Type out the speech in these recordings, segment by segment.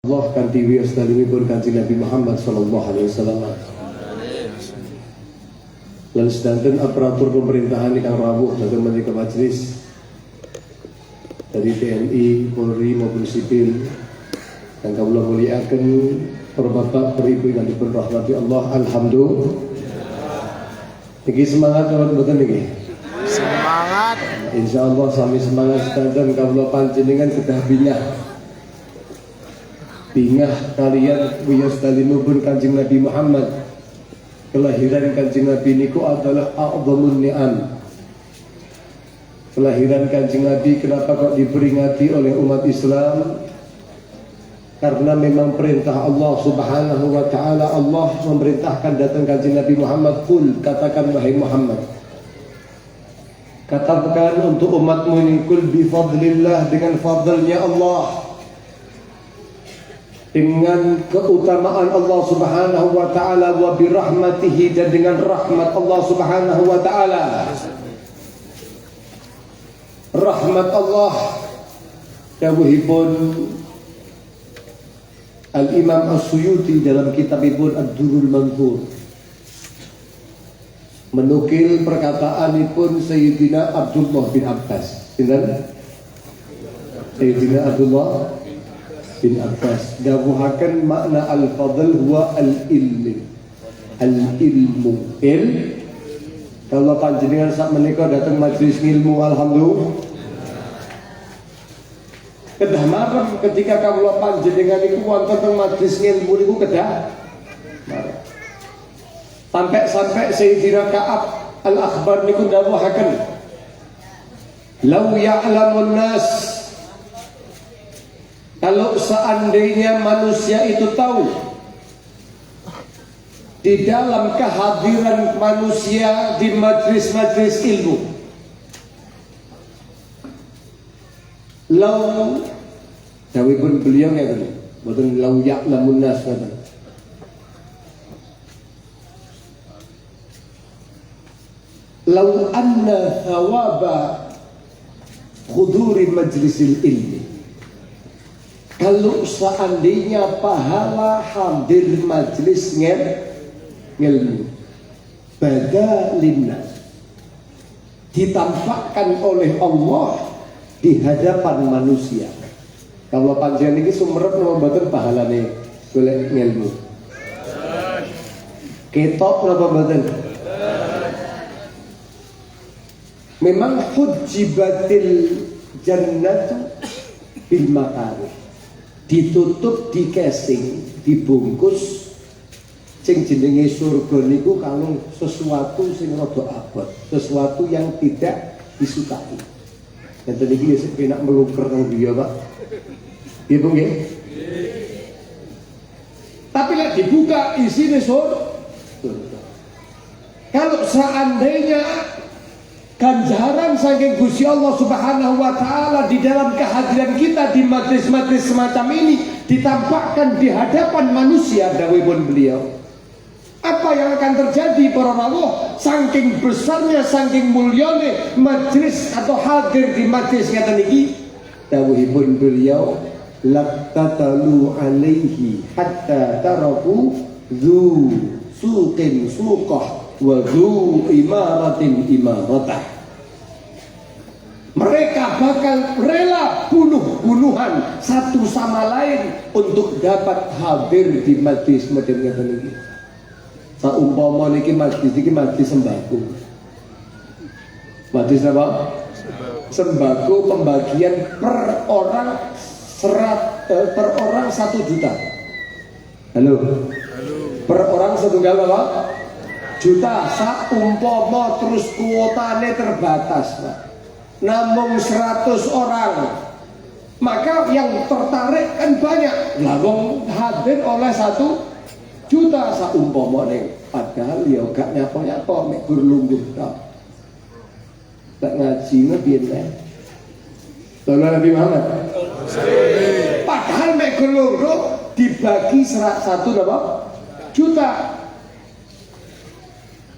Allah kanthi wiyos dalimipun Kanjeng Nabi Muhammad sallallahu alaihi wasallam. Lan sedanten aparatur pemerintahan ingkang rawuh dhateng menika majelis dari TNI, Polri maupun sipil yang kawula mulyakaken para bapak, para ibu ingkang dipun rahmati Allah. Alhamdulillah. Niki semangat kawula mboten niki? Semangat. Insyaallah sami semangat sedanten kawula panjenengan kedah bingah kalian wiyos dalimipun Kanjeng Nabi Muhammad. Kelahiran Kanjeng Nabi niku adalah a'dhamun ni'am. Kelahiran Kanjeng Nabi kenapa kok diperingati oleh umat Islam? Karena memang perintah Allah Subhanahu wa taala. Allah memerintahkan datang Kanjeng Nabi Muhammad, "Qul," katakan wahai Muhammad, katakan untuk umatmu ini, "Qul bi fadlillah," dengan fadlnya Allah, dengan keutamaan Allah Subhanahu wa taala, wa bi rahmatihi, dan dengan rahmat Allah Subhanahu wa taala. Rahmat Allah dawuhipun Al-Imam As-Suyuti dalam kitabipun Ad-Durrul Manthur, menukil perkataanipun Sayyidina Abdullah bin Abbas. Sayyidina Abdullah bin Abbas dawuhaken makna al-fadl huwa al-ilm. Al-ilmu kalau panjenengan sak menika datang majelis ilmu, alhamdulillah kedah marem ketika kawula panjenengan iku wonten teng majelis ilmu niku kedah marem. Sampai Sayyidina Ka'ab al-Akhbar niku dawuhaken, "Lau ya'lamun nas," kalau seandainya manusia itu tahu di dalam kehadiran manusia di majlis-majlis ilmu, lau dawuhipun beliau ngeten, boten lau ya'lamun nas ngeten. Lau anna thawaba huduri majlisil ilmi, kalau seandainya pahala hadir majlis ngilmu, bada linnas, ditampakkan oleh Allah di hadapan manusia. Kalau panjenengan ini sumerep napa mboten pahalane golek ngilmu? Ketok napa mboten? Memang hujibatil jannatu bil makarih, ditutup, di casing, dibungkus. Sing jenenge surga niku kalung sesuatu sing rada abot, sesuatu yang tidak disukai. Enten iki ya sing penak melungker nang dia, Pak. Nggih, Bu nggih. Tapi lek dibuka isine surga. Kalau seandainya ganjaran saking Gusti Allah Subhanahu wa taala di dalam kehadiran kita di majlis-majlis semacam ini ditampakkan di hadapan manusia, dawuhipun beliau, apa yang akan terjadi para rawuh? Saking besarnya, saking mulyane majlis atau hadir di majlis ngeten iki, dawuhipun beliau, "Laqtatalu alaihi hatta taraku dzu suqin suqah wa dzu imaratin imaratah." Mereka bakal rela bunuh-bunuhan satu sama lain untuk dapat hadir di majlis model ngeten iki. Saumpama niki majlis iki majlis sembako. Majlis apa? Sembako, pembagian per orang 1 juta. Halo. Per orang setunggal apa? Juta. Saumpama terus kuotane terbatas, Pak. Namun 100 orang, maka yang tertarik kan banyak. Lah wong hadir oleh 1 juta saumpama ning, padahal ya gak nyapa-nyapa mek berlungguh tok. Tak ngaji piye nek. Tolong Nabi Muhammad. Padahal mek berlungguh dibagi 1 juta.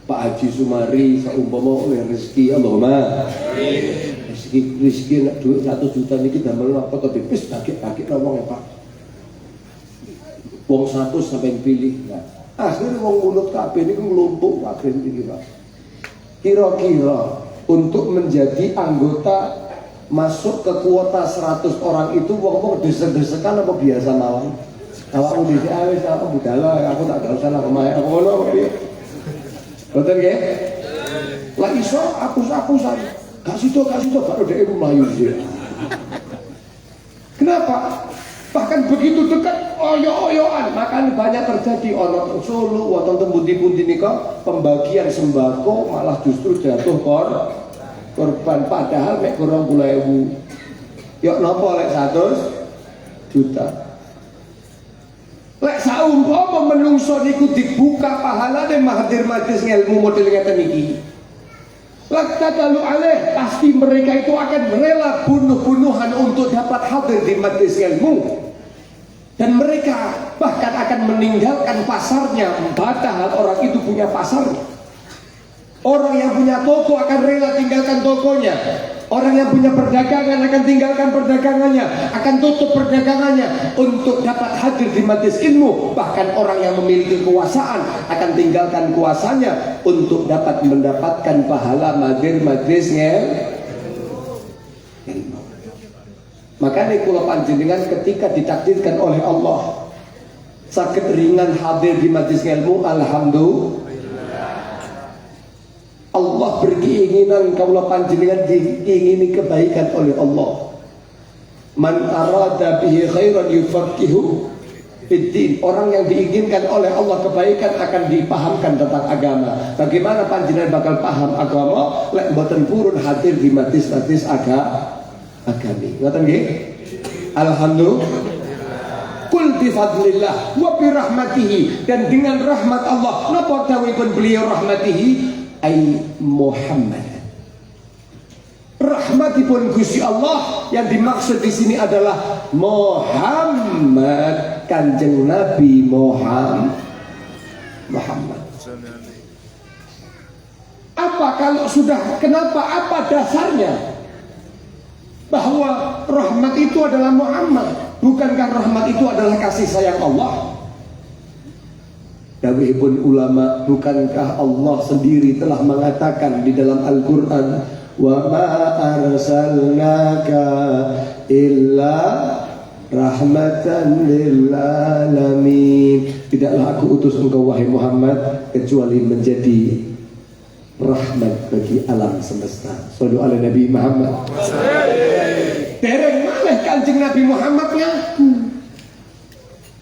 Pak Haji Sumari saumpama oleh rezeki, Allahumma rezeki nak duit 1 juta niki damel apa to wis bagi-bagi wong ya Pak. Wong 100 sampai pilih. Nah, akhirnya wong mulut kabeh niku nglumpuk kabeh iki, Pak. Kira-kira untuk menjadi anggota masuk ke kuota 100 orang itu wong-wong desek-desekan apa biasa mawon? Awakmu dhisik wis aku budala, aku tak usah lah omahe aku ngono apa piye? Boten nggih? Lah iso apus-apusan. Gak sido gak dhek mlayu sih. Kenapa? Bahkan begitu dekat oyo-oyoan, makanya banyak terjadi ono Solo wonten tembuti-pundi nika pembagian sembako malah justru jatuh korban padahal mek 20.000. Yok napa lek 100 juta. Lek saumpama menungso niku dibuka pahalane mahdir majlis ilmu model ngeten iki. Lek tadalu alaih pasti mereka itu akan rela bunuh-bunuhan untuk dapat hadir di majlis ilmu. Dan mereka bahkan akan meninggalkan pasarnya, padahal orang itu punya pasarnya. Orang yang punya toko akan rela tinggalkan tokonya. Orang yang punya perdagangan akan tinggalkan perdagangannya, akan tutup perdagangannya untuk dapat hadir di majlis ilmu. Bahkan orang yang memiliki kekuasaan akan tinggalkan kuasanya untuk dapat mendapatkan pahala majlis-majlisnya. Makanya kula panjenengan ketika ditakdirkan oleh Allah sakit ringan hadir di majlis ilmu, alhamdulillah. Allah berkeinginan kula panjenengan diingini kebaikan oleh Allah. Man arada bihi khairan yufaqihu fiddin. Orang yang diinginkan oleh Allah kebaikan akan dipahamkan tentang agama. Bagaimana panjenengan bakal paham agama lek mboten purun hadir di majlis-majlis agami. Ngoten nggih? Alhamdulillah. Kul bi fadlillah wa bi rahmatihi, dan dengan rahmat Allah. Napa dawuhipun beliau rahmatihi ai Muhammad. Rahmatipun Gusti Allah yang dimaksud di sini adalah Muhammad, Kanjeng Nabi Muhammad. Apa kalau sudah, kenapa, apa dasarnya bahwa rahmat itu adalah Muhammad? Bukankah rahmat itu adalah kasih sayang Allah? Dawuhipun ulama, bukankah Allah sendiri telah mengatakan di dalam Al-Quran, wa ma arsalnaka illa rahmatan lil alamin. Tidaklah aku utus engkau wahai Muhammad kecuali menjadi rahmat bagi alam semesta. Shallu ala Nabi Muhammad. Dereng malih Kanjeng Nabi Muhammad ngaku,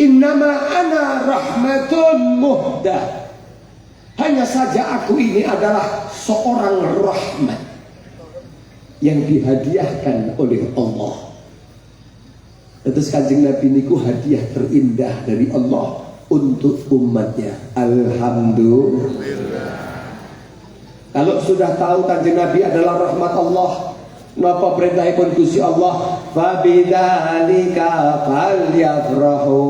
innama ana rahmatun muhdah. Hanya saja aku ini adalah seorang rahmat yang dihadiahkan oleh Allah. Terus Kanjeng Nabi niku hadiah terindah dari Allah untuk umatnya. Alhamdulillah. Kalau sudah tahu Kanjeng Nabi adalah rahmat Allah, napa perintahipun Gusti Allah, fabidzalika falyafrahu.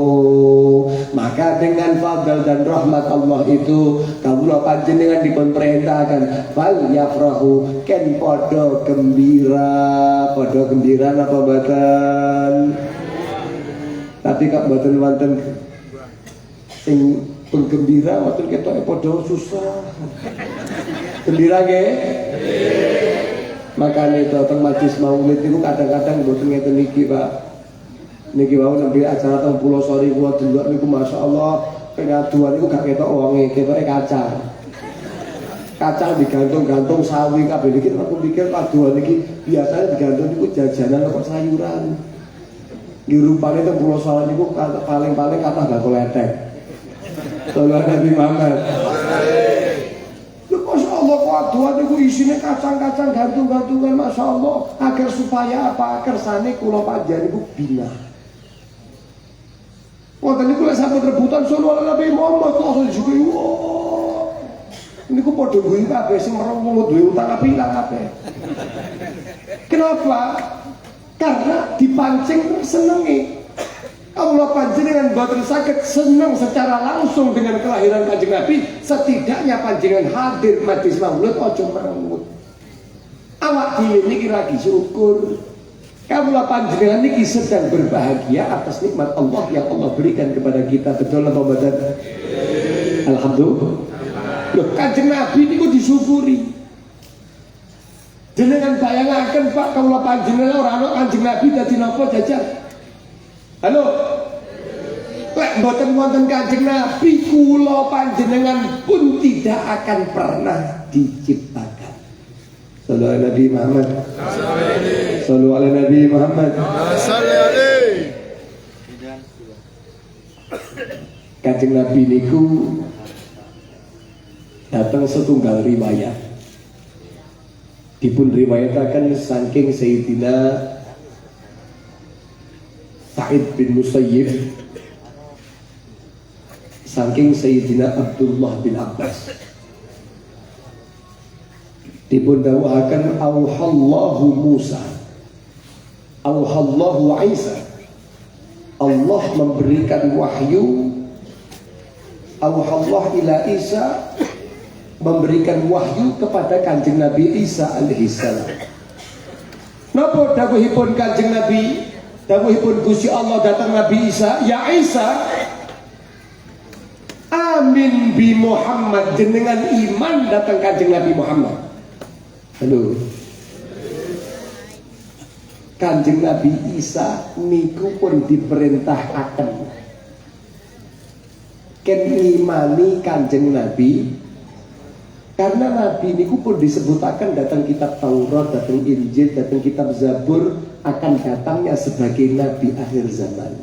Maka dengan fadl dan rahmat Allah itu kawula panjenengan dipun perintahkan falyafrahu, ken padha gembira. Padha gembira napa mboten? Tapi kok mboten wonten sing penggembira, wonten ketoke padha susah. Gembira nggih? Makanya datang majlis maulid itu kadang-kadang mboten ngeten niki, Pak. Niki wau nembe acara teng Pulau Sori kuwi delok niku masyaallah pengaduan niku gak ketok wonge, ketoke kacang. Kacang digantung-gantung sawi kabeh niki aku pikir paduan niki biasanya digantung niku jajanan apa sayuran. Di rupane teng Pulau Sori niku paling-paling kathah bakul letek. Sallallahu Nabi Muhammad. Allah kuaduan itu isinya kacang-kacang gantung-gantungan, masya Allah. Agar supaya apa? Kersane kula panjenengan itu bina. Wonten niku lek sampun rebutan sallallahu Nabi Muhammad kok juga niku padha guyu kabeh sing mereng wong duwe utang apa ilang kabeh. Kenapa? Karena dipancing senengi. Allah panjenengan boten saged senang secara langsung dengan kelahiran Kanjeng Nabi, setidaknya panjenengan hadir majlis maulid aja merengut. Awak dhewe niki ra disyukur. Kamulah panjenengan niki sedang berbahagia atas nikmat Allah yang Allah berikan kepada kita. Betul apa betul? Alhamdulillah. Loh, Kanjeng Nabi niku disyukuri. Jenengan bayangaken Pak, kamulah panjenengan ora ana Kanjeng Nabi dadi napa jajal? Halo. Lek mboten wonten Kanjeng Nabi, kula panjenengan pun tidak akan pernah diciptakan. Sallu ala Nabi Muhammad. Sallu ala Nabi Muhammad. Kanjeng Nabi niku datang setunggal riwayat. Dipun riwayataken saking Sayyidina Sa'id bin Musayyib, saking Sayyidina Abdullah bin Abbas. Dipun dawuhaken auhallahu Musa, auhallahu Isa. Allah memberikan wahyu, auhallah ila Isa, memberikan wahyu kepada Kanjeng Nabi Isa alaihissalam. Napa dawuhipun Kanjeng Nabi? Dawuhipun Gusti Allah datang Nabi Isa, ya Isa, amin bi Muhammad, jenengan iman datang Kanjeng Nabi Muhammad. Halo. Kanjeng Nabi Isa niku pun diperintahkan ken imani Kanjeng Nabi, karena Nabi niku pun disebutaken datang kitab Taurat, datang Injil, datang kitab Zabur akan datangnya sebagai Nabi akhir zaman.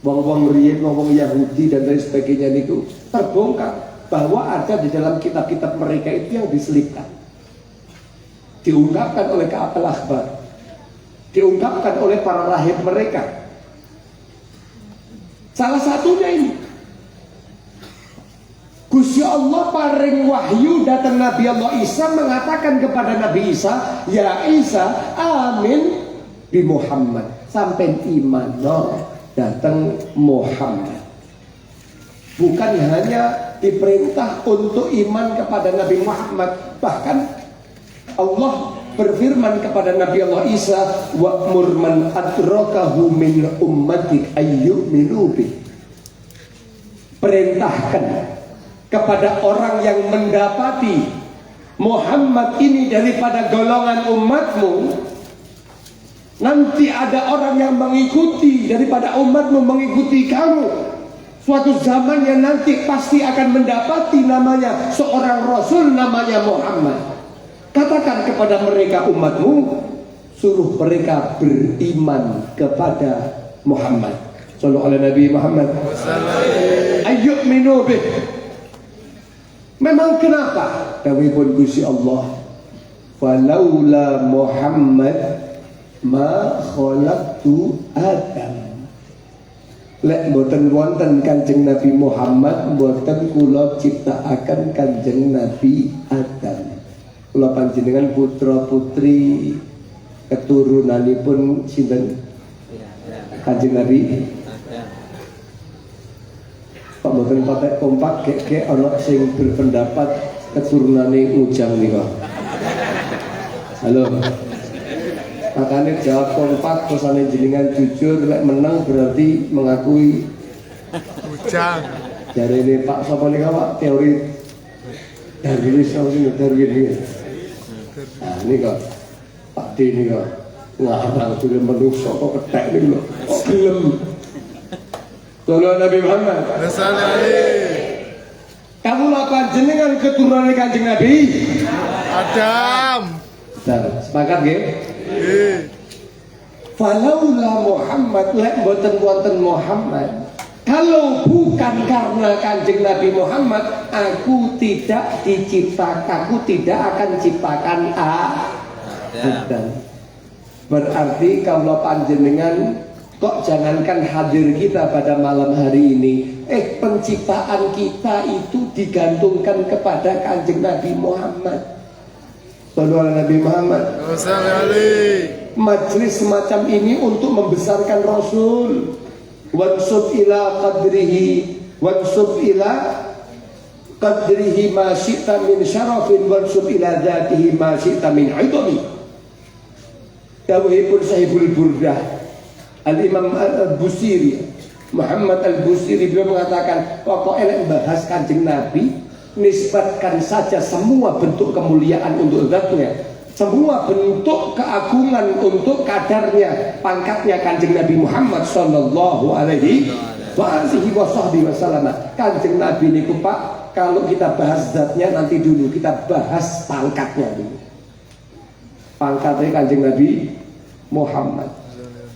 Wong-wong riyen, wong-wong Yahudi dan lain sebagainya niku terbongkar bahwa ada di dalam kitab-kitab mereka itu yang diselipkan, diungkapkan oleh Ka'ab al-Akhbar, diungkapkan oleh para rahib mereka. Salah satunya ini, Gusti Allah paring wahyu datang Nabi Allah Isa mengatakan kepada Nabi Isa, ya Isa, amin bi Muhammad, sampai iman datang Muhammad. Bukan hanya diperintah untuk iman kepada Nabi Muhammad, bahkan Allah berfirman kepada Nabi Allah Isa, wa'mur man adrakahu min ummatik ayyuminu bih. Perintahkan kepada orang yang mendapati Muhammad ini daripada golongan umatmu, nanti ada orang yang mengikuti daripada umatmu mengikuti kamu. Suatu zaman yang nanti pasti akan mendapati namanya seorang Rasul namanya Muhammad. Katakan kepada mereka umatmu, suruh mereka beriman kepada Muhammad. Sallallahu alaihi Nabi Muhammad. Ayyuminu bih. Memang kenapa? Dawuhipun Gusti Allah, falaula Muhammad ma khalaqtu Adam. Lek boten wonten Kanjeng Nabi Muhammad, boten kula ciptaaken Kanjeng Nabi Adam. Kula panjenengan putra putri keturunanipun sinten? Kanjeng Nabi. Pak boten patek kompak kek ana sing berpendapat keturunane Ujang nika. Halo. Makanya jawab kompak, terusane jenengan jujur, lek menang berarti mengakui Ujang. Jadi ini Pak sapa nika Pak, teori Darwinis Darwin. Nah ini kok Pak D ini kok ngarang film manusia kok ketek ini lho. Kok film Sallallahu Nabi Muhammad. Kamu lakukan jenengan keturunan Kanjeng Nabi Adam. Nah, sepakat nggih? Falaula Muhammad, lek boten wonten Muhammad, kalau bukan karena Kanjeng Nabi Muhammad, aku tidak diciptakan, aku tidak akan ciptakan Adam. Berarti kalau panjenengan kok jangankan hadir kita pada malam hari ini, penciptaan kita itu digantungkan kepada Kanjeng Nabi Muhammad. Sallallahu alaihi Nabi Muhammad. Majlis semacam ini untuk membesarkan Rasul. Wansub ila qadrihi, wansub ila qadrihi ma syi'ta min syarafin, wansub ila dzatihi ma syi'ta min 'idami. dawuhipun Sahibul Burdah Al-Imam Al-Busiri, Muhammad Al-Busiri, beliau mengatakan pokoknya bahas Kanjeng Nabi, nisbatkan saja semua bentuk kemuliaan untuk zatnya, semua bentuk keagungan untuk kadarnya, pangkatnya Kanjeng Nabi Muhammad sallallahu alaihi wasallam. Kanjeng Nabi niku Pak, kalau kita bahas zatnya nanti dulu, kita bahas pangkatnya dulu. Pangkatnya Kanjeng Nabi Muhammad.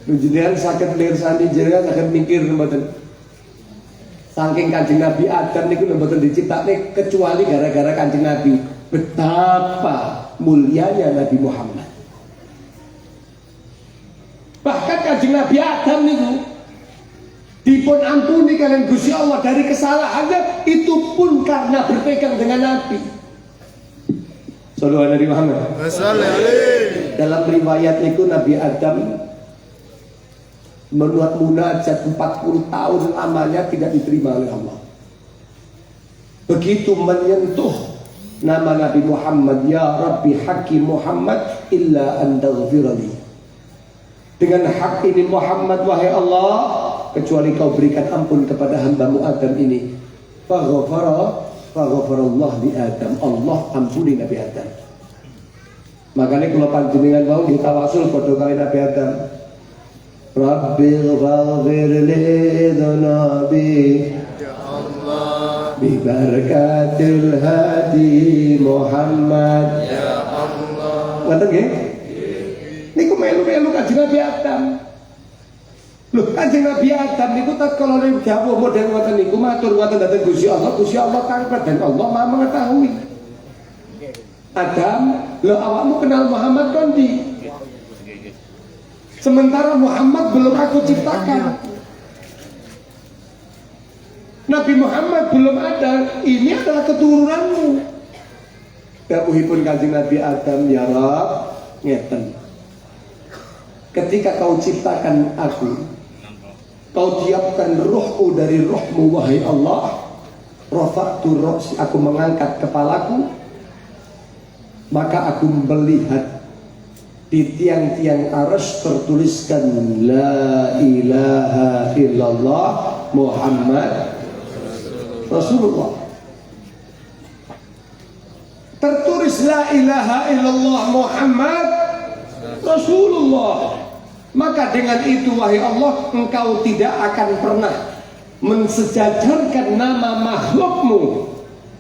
Jenengan saged lirsani, jenengan saged mikir mboten. Saking Kanjeng Nabi Adam niku mboten diciptakne kecuali gara-gara Kanjeng Nabi. Betapa mulianya Nabi Muhammad. Bahkan Kanjeng Nabi Adam niku dipun ampuni kalian Gusti Allah dari kesalahannya, itu pun karena berpegang dengan Nabi. Sallallahu alaihi Muhammad. Dalam riwayat niku Nabi Adam menuat munajat 40 tahun lamanya tidak diterima oleh Allah. Begitu menyentuh nama Nabi Muhammad, ya Rabbi haqqi Muhammad illa an taghfirali. Dengan hak ini Muhammad, wahai Allah, kecuali kau berikan ampun kepada hambamu Adam ini. Faghfarallah li Adam. Allah ampuni Nabi Adam. Makanya kalau panjenengan mau ditawasul padha kali Nabi Adam, Rabbi ghafir li dhunubi ya Allah bi barakatil hadi Muhammad ya Allah. Ngoten nggih? Niku melu-melu Kanjeng Nabi Adam. Lho, Kanjeng Nabi Adam niku tatkala dawuh model ngoten niku matur ngoten dhateng Gusti Allah. Gusti Allah kangket dan Allah Maha mengetahui. Adam, lho awakmu kenal Muhammad kondi? Sementara Muhammad belum aku ciptakan. Nabi Muhammad belum ada. Ini adalah keturunanmu. Dawuhipun Kanjeng Nabi Adam, ya Rabb, ngeten. Ketika kau ciptakan aku, kau tiapkan ruhku dari ruhmu, wahai Allah. Rafa'tu ra'si, aku mengangkat kepalaku, maka aku melihat di tiang-tiang arsy tertuliskan la ilaha illallah Muhammad Rasulullah. Tertulis la ilaha illallah Muhammad Rasulullah. Maka dengan itu wahai Allah, engkau tidak akan pernah mensejajarkan nama makhlukmu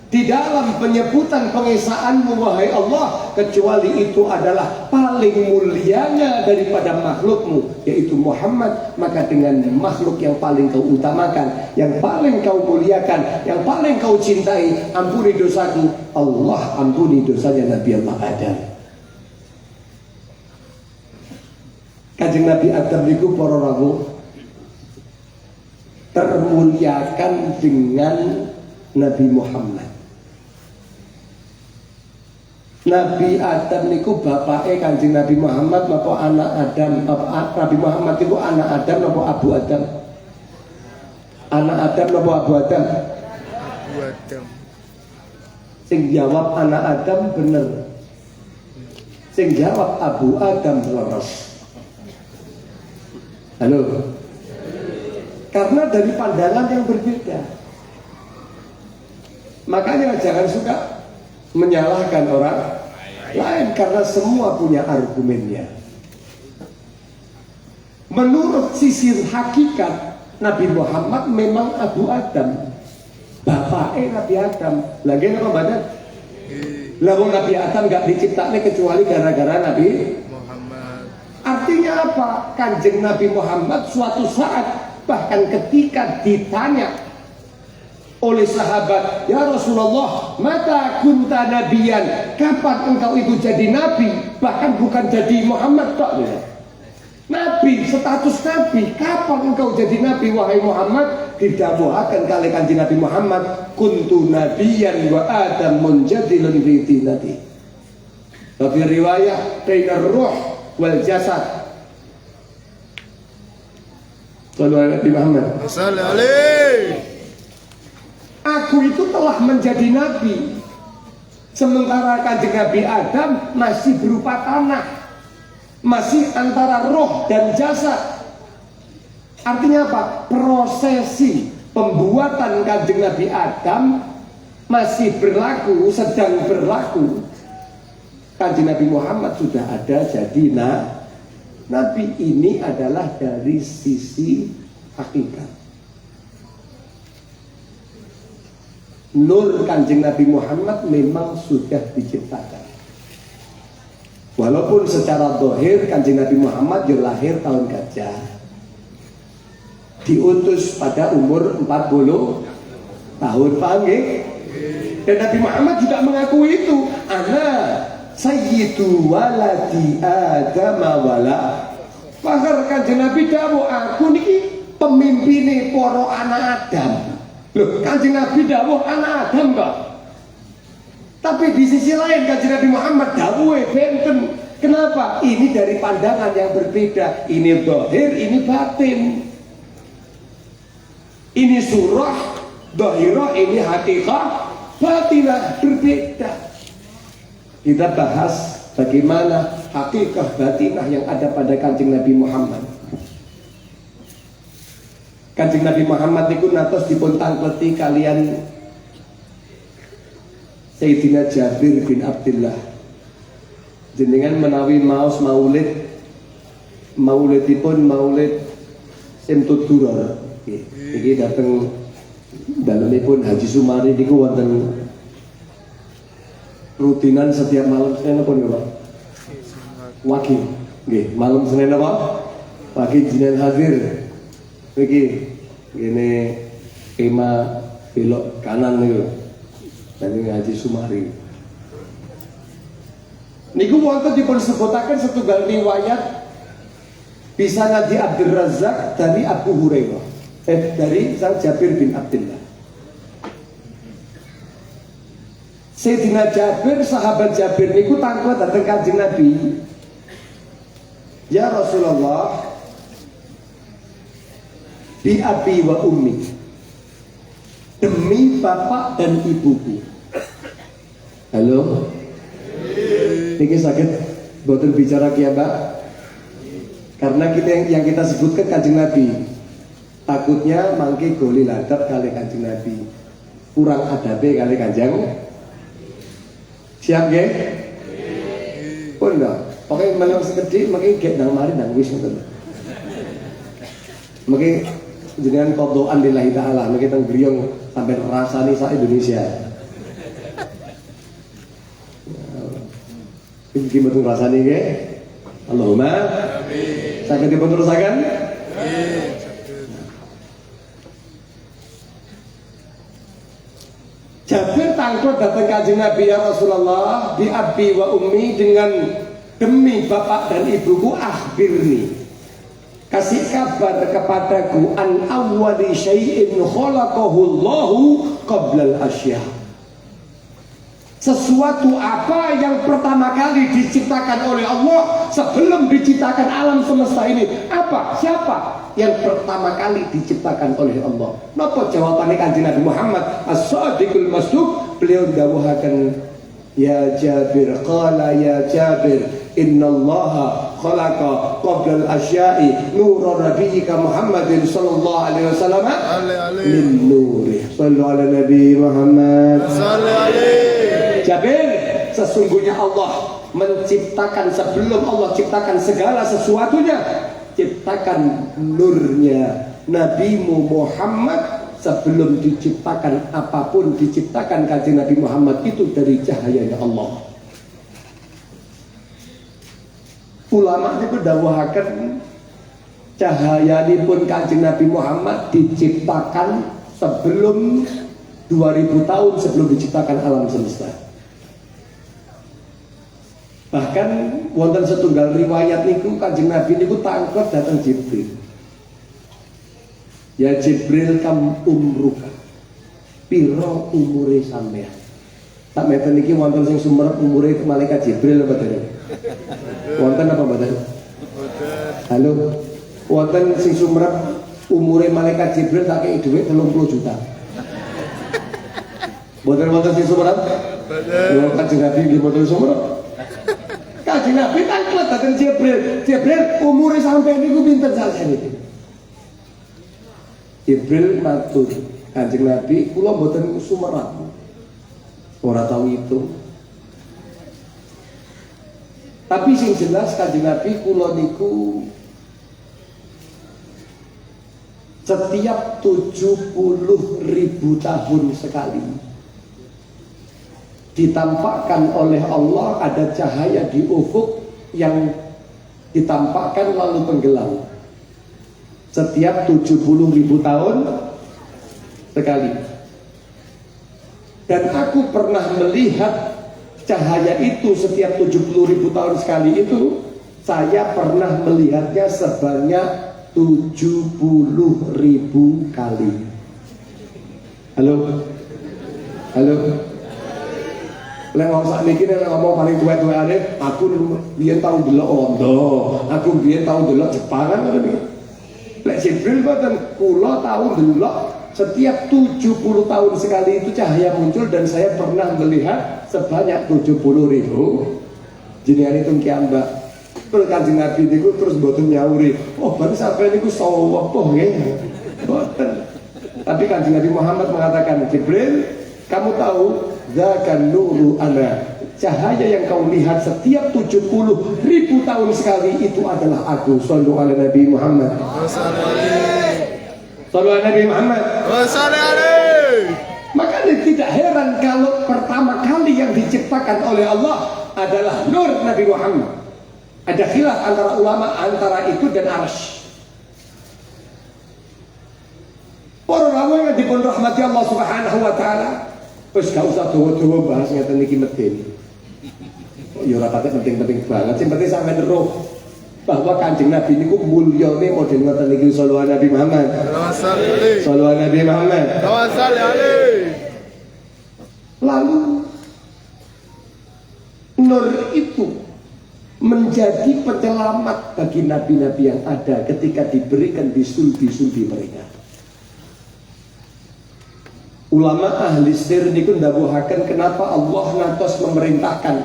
di dalam penyebutan pengesaanmu wahai Allah, kecuali itu adalah paling mulianya daripada makhlukmu, yaitu Muhammad. Maka dengan makhluk yang paling kau utamakan, yang paling kau muliakan, yang paling kau cintai, ampuni dosaku. Allah ampuni dosanya Nabi Allah Adam. Kanjeng Nabi Adam itu para rawuh termuliakan dengan Nabi Muhammad. Nabi Adam niku bapake Kanjeng Nabi Muhammad napa anak Adam? Nabi Muhammad niku anak Adam napa Abu Adam? Anak Adam napa Abu Adam? Abu Adam. Sing jawab anak Adam bener. Sing jawab Abu Adam leres. Halo. Karena dari pandangan yang berbeda. Makanya jangan suka menyalahkan orang lain, karena semua punya argumennya. Menurut sisi hakikat, Nabi Muhammad memang Abu Adam, bapaknya Nabi Adam. Lagi apa badan? Lalu Nabi Adam gak diciptakan kecuali gara-gara Nabi Muhammad. Artinya apa? Kanjeng Nabi Muhammad suatu saat, bahkan ketika ditanya oleh sahabat, ya Rasulullah, mata kunta nabiyan, kapan engkau itu jadi nabi? Bahkan bukan jadi Muhammad tak, ya. Nabi, status nabi, kapan engkau jadi nabi wahai Muhammad? Didawuhaken kali Kanjeng Nabi Muhammad, kuntu nabiyan wa adam munjadilun fi tinati. Tapi riwayat bainar ruh wal jasad. Sallallahu alaihi Muhammad. Sallallahu alaihi. Aku itu telah menjadi nabi, sementara Kanjeng Nabi Adam masih berupa tanah. masih antara roh dan jasad. Artinya apa? Prosesi pembuatan Kanjeng Nabi Adam masih berlaku, sedang berlaku. Kanjeng Nabi Muhammad sudah ada jadi Nabi. Ini adalah dari sisi hakikat. Nur Kanjeng Nabi Muhammad memang sudah diciptakan. Walaupun secara zahir Kanjeng Nabi Muhammad ya lahir tahun gajah, diutus pada umur 40 tahun, paham ya? Dan Nabi Muhammad juga mengakui itu. Ana sayyidu waladi Adam wala fakhr. Kanjeng Nabi dawuh, aku niki pemimpine para anak Adam. Loh, Kanjeng Nabi dawuh anak Adam kok. Tapi di sisi lain Kanjeng Nabi Muhammad dawuhe benten. Kenapa? Ini dari pandangan yang berbeda. Ini zahir, ini batin. Ini surah zahirah, ini hakikat batinah, berbeda. Kita bahas bagaimana hakikat batinah yang ada pada Kanjeng Nabi Muhammad. Kanjeng Nabi Muhammad itu natos dipun tangkleti kalian Sayyidina Jabir bin Abdullah. Jenengan menawi maos maulidipun maulid Simtud Duror. Iki dateng dalemipun Haji Sumari niku wonten rutinan setiap malam Senin apa nggih Pak? Wagi. Nggih, malam Senin apa? Pagi jenengan hadir. Iki ngene kema belok kanan niku. Dari Haji Sumari. Niku wonten dipun sebutaken setunggal riwayat bisa Nabi Abdul Razak dari Abu Hurairah. Dari Sang Jabir bin Abdullah. Sayyidina Jabir, sahabat Jabir niku tanglet dateng Kanjeng Nabi. Ya Rasulullah, bi abi wa ummi, demi bapak dan ibuku. Halo, ini sakit boten bicara kiambak, karena kita yang kita sebutkan Kanjeng Nabi. Takutnya mangke goli ladap kali Kanjeng Nabi, kurang adabe kali Kanjeng. Siap nggih? Pun enggak. Pokoke menawa sekedhik mangke gek nang mari nang wis ngoten. Mangke jenengan qadhaan lillahi taala, mangke teng griyong sampai rasani sak Indonesia. Iki mboten rasani nggih. Allahumma amin. Saged dipun terusaken? Amin. Jabir tangkut datang Kanjeng Nabi, ya Rasulullah, bi abi wa ummi, dengan demi bapak dan ibuku, akhbirni, kasih kabar kepadaku, an awwali syai'in khalaqahu Allahu qabla al-asya. Sesuatu apa yang pertama kali diciptakan oleh Allah sebelum diciptakan alam semesta ini? Apa? Siapa yang pertama kali diciptakan oleh Allah? Napa jawabannya Kanjeng Nabi Muhammad As-Shadiqul Masduq? Beliau dawuhaken, ya Jabir, qala ya Jabir, innallaha khalaqa qabla al-asya'i nura nabiyyika Muhammadin sallallahu alaihi wasallam min nurih. Sallu ala Nabi Muhammad. Sallu alaihi. Jabir, sesungguhnya Allah menciptakan sebelum Allah ciptakan segala sesuatunya, ciptakan nurnya Nabimu Muhammad. Sebelum diciptakan apapun, diciptakan Kanjeng Nabi Muhammad itu dari cahayanya Allah. Ulama itu dawuhaken cahayanipun Kanjeng Nabi Muhammad diciptakan sebelum 2000 tahun sebelum diciptakan alam semesta. Bahkan wonten setunggal riwayat niku Kanjeng Nabi niku tangkep datang Jibril. Ya Jibril, kam umruka, piro umure sampean? Tak meten niki wonten sing sumerep umure malaikat Jibril apa mboten? Wonten apa mboten? Halo. Wonten sing sumerep umure malaikat Jibril tak kei dhuwit 30 juta. Mboten wonten sing sumerep? Mboten. Kanjeng Nabi nggih mboten sumerep. Kanjeng Nabi tanglet dateng Jibril. Jibril umure sampeyan niku pinten sakjane? Jibril matur, Kanjeng Nabi kula mboten sumerap. Ora tau itu. Tapi sing jelas Kanjeng Nabi kula niku setiap 70.000 tahun sekali ditampakkan oleh Allah ada cahaya di ufuk yang ditampakkan lalu tenggelam. Setiap 70.000 tahun sekali. Dan aku pernah melihat cahaya itu setiap 70.000 tahun sekali itu. Saya pernah melihatnya sebanyak 70.000 kali. Halo? Halo? Lek wong sakniki nek ngomong paling tuwek-tuwekane, aku biyen tau delok Ondo, aku biyen tau delok Jepang kan ngono iki. Lek Jibril boten, kula tau delok setiap 70 tahun sekali itu cahaya muncul dan saya pernah melihat sebanyak 70.000. Jenengan itu kiambak. Terus Kanjeng Nabi niku terus boten nyauri. Oh, berarti sampai niku sawo apa nggih? Boten. Tapi Kanjeng Nabi Muhammad mengatakan, Jibril, kamu tahu zakan nuru ana, cahaya yang kau lihat setiap 70.000 tahun sekali itu adalah aku. Shallu ala Nabi Muhammad. Shallu ala Nabi Muhammad. Maka tidak heran kalau pertama kali yang diciptakan oleh Allah adalah nur Nabi Muhammad. Ada khilaf antara ulama antara itu dan arsy. Para ulama yang dipun rahmati Allah Subhanahu wa taala, wis gak usah dawa-dawa bahas ngeten iki medeni. Ya ora patek penting-penting banget, sing penting sampeyan roh bahwa Kanjeng Nabi niku mulyane model ngoten niki. Sallallahu alaihi Nabi Muhammad. Sallallahu alaihi Nabi Muhammad. Lalu nur itu menjadi penyelamat bagi nabi-nabi yang ada ketika diberikan di sulbi-sulbi mereka. Ulama ahli sir niku ndawuhaken kenapa Allah ngantos memerintahkan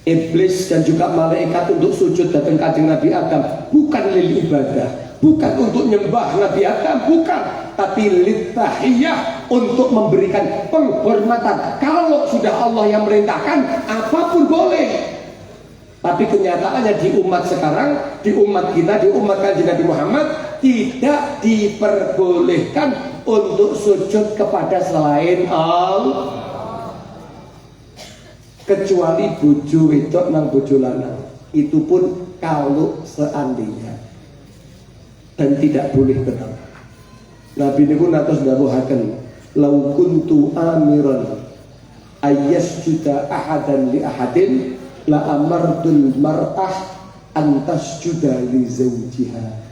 iblis dan juga malaikat untuk sujud datang Kanjeng Nabi Adam, bukan lil ibadah, bukan untuk nyembah Nabi Adam, bukan, tapi litahiyah, untuk memberikan penghormatan. Kalau sudah Allah yang merintahkan, apapun boleh. Tapi kenyataannya di umat sekarang, di umat kita, di umat Kanjeng Nabi Muhammad, tidak diperbolehkan untuk sujud kepada selain Allah, kecuali bojo wedok nang bojo lanang. Itu pun kalau seandainya, dan tidak boleh tetap. Nabi niku natos dawuhaken, "Lau kuntu amiran ayyasjuda ahadan li ahadin la amartul mar'ah antasjuda li zawjiha."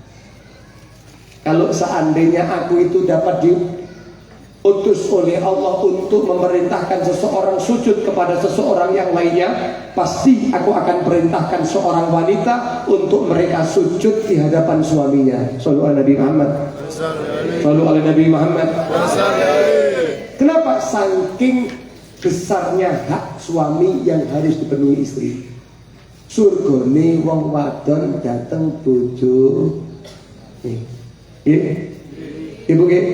Kalau seandainya aku itu dapat diutus oleh Allah untuk memerintahkan seseorang sujud kepada seseorang yang lainnya, pasti aku akan perintahkan seorang wanita untuk mereka sujud di hadapan suaminya. Sallu ala Nabi Muhammad. Sallu ala Nabi Muhammad. Kenapa? Saking besarnya hak suami yang harus dipenuhi istri. Surgane wong wadon dateng bojo. Ibu nggih.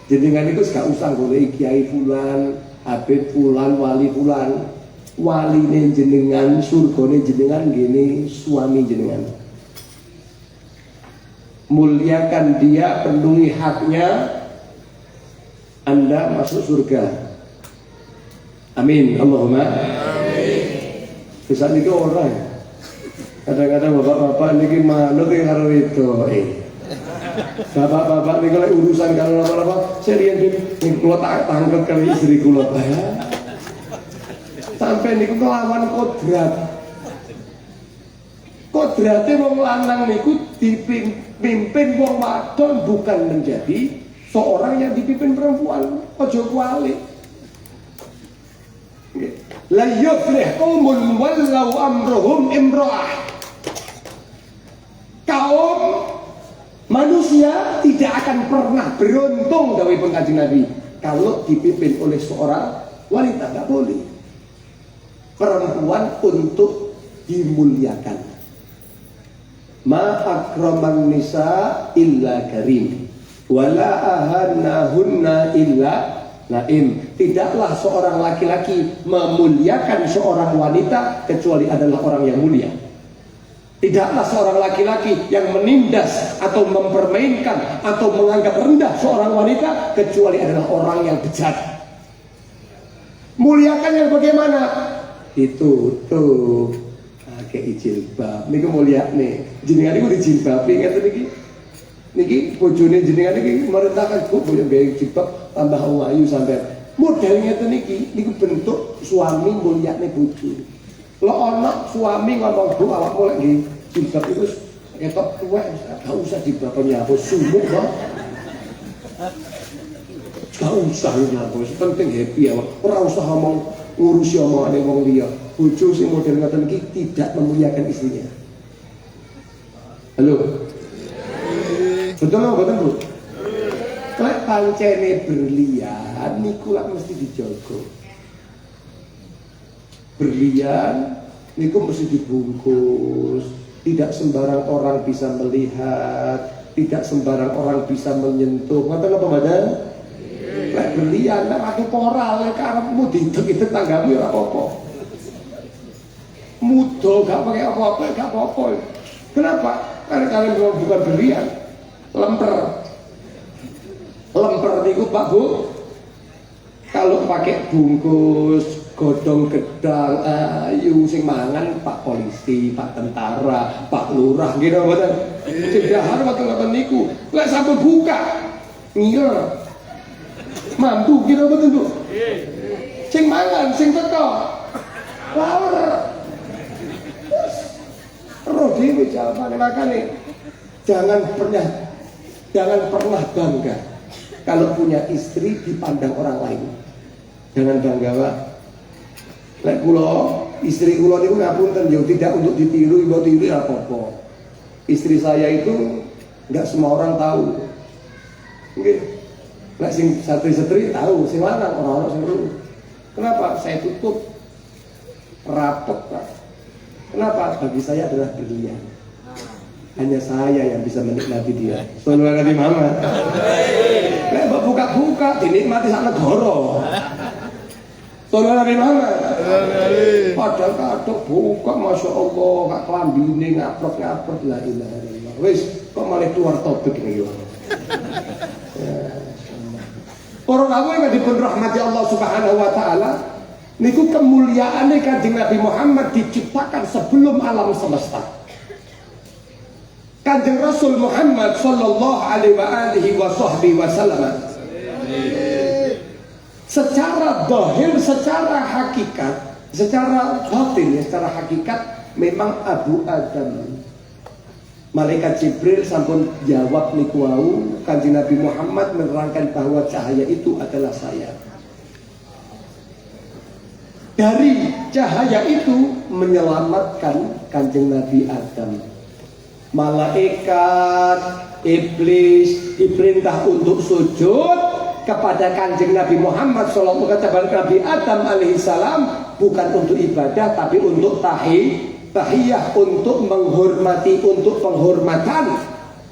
Jenengan itu gak usah golek kiai fulan, habib fulan, wali fulan. Waline jenengan, surgane jenengan ngene suami jenengan. Muliakan dia, penuhi haknya, Anda masuk surga. Amin. Allahumma amin. Bisa niki orang. Kadang-kadang bapak-bapak niki manut karo itu. Bapak-bapak niki lek urusan karo apa-apa, serius niki kula tak tangkep karo istri kula. Sampai niku kelawan kodrat. Kodrate wong lanang niku dipimpin wong wadon, bukan menjadi seorang yang dipimpin perempuan. Ojo kuali. La yuflih qaumun wallau amruhum imra'ah. Kaum manusia tidak akan pernah beruntung, dawuhipun Kanjeng Nabi, kalau dipimpin oleh seorang wanita. Tidak boleh. perempuan untuk dimuliakan. Ma akraman nisa illa karim wala ahannahunna illa naim. Tidaklah seorang laki-laki memuliakan seorang wanita kecuali adalah orang yang mulia. Tidaklah seorang laki-laki yang menindas atau mempermainkan atau menganggap rendah seorang wanita kecuali adalah orang yang bejat. Muliakan yang bagaimana? Ditutup pakai jilbab. Niku mulia nih. Jenengan niku dijilbab ingat niki bojone jenengan niki merintahkan Bu boleh gawe jilbab tambah ayu sampai modelnya niki bentuk suami mulyane bojo. Lo ono suami ngomong Bu awakmu lek nggih jilbab itu ketok tuwek gak usah dibapanya apa sumuk kok. Gak usah ngapus, penting happy ya. Ora usah ngomong ngurusi omongane wong liya. Bojo sing model ngoten iki tidak memuliakan istrinya. Halo. Betul apa betul Bu? Lek pancene berlian niku lak mesti dijogo. Berlian niku mesti dibungkus, tidak sembarang orang bisa melihat, tidak sembarang orang bisa menyentuh. Ngoten apa badan? Lek berlian lek pakai poral lek karepmu diitung-itung tanggamu ya ora apa-apa. Mudo gak pakai apa-apa, gak apa-apa. Kenapa? Karena kalian bukan berlian, lemper. Lemper niku Pak Bu, kalau pakai bungkus godong gedang ayu sing mangan Pak polisi, Pak tentara, Pak lurah gitu mboten. Cedhahar wonten niku. Lek sampun buka ngiler. Mampu gitu mboten Bu? Sing mangan, sing teko. Lawer. Roh dhewe jawabane makane jangan pernah bangga kalau punya istri dipandang orang lain. Jangan bangga, Pak. Lek kula, istri kula niku ngapunten yo tidak untuk ditiru, mbok tiru ya apa-apa. Istri saya itu enggak semua orang tahu. Nggih. Lek sing satri-satri tahu, sing lanang ora ono sing tahu. Kenapa? Saya tutup rapet, Pak. Kenapa? Bagi saya adalah berlian. Hanya saya yang bisa menikmati dia. Sallallahu alaihi Muhammad. Lek mbok buka-buka dinikmati sak negara. Sallallahu alaihi Muhammad. Padahal kadok buka Masya Allah, gak kelambine ngaprot-ngaprot la ilaha illallah. Wis kok malah keluar topik iki. Orang aku yang dipun rahmati Allah Subhanahu wa taala, niku kemuliaane Kanjeng Nabi Muhammad diciptakan sebelum alam semesta. Kanjeng Rasul Muhammad sallallahu alaihi wasallam secara zahir, secara hakikat, secara batin, secara hakikat memang Abu Adam. Malaikat Jibril sampun jawab niku wau, Kanjeng Nabi Muhammad menerangkan bahwa cahaya itu adalah saya. Dari cahaya itu menyelamatkan Kanjeng Nabi Adam. Malaikat, iblis diperintah untuk sujud kepada Kanjeng Nabi Muhammad sallallahu alaihi wasallam, Nabi Adam alaihissalam, bukan untuk ibadah tapi untuk tahiyah, untuk menghormati, untuk penghormatan.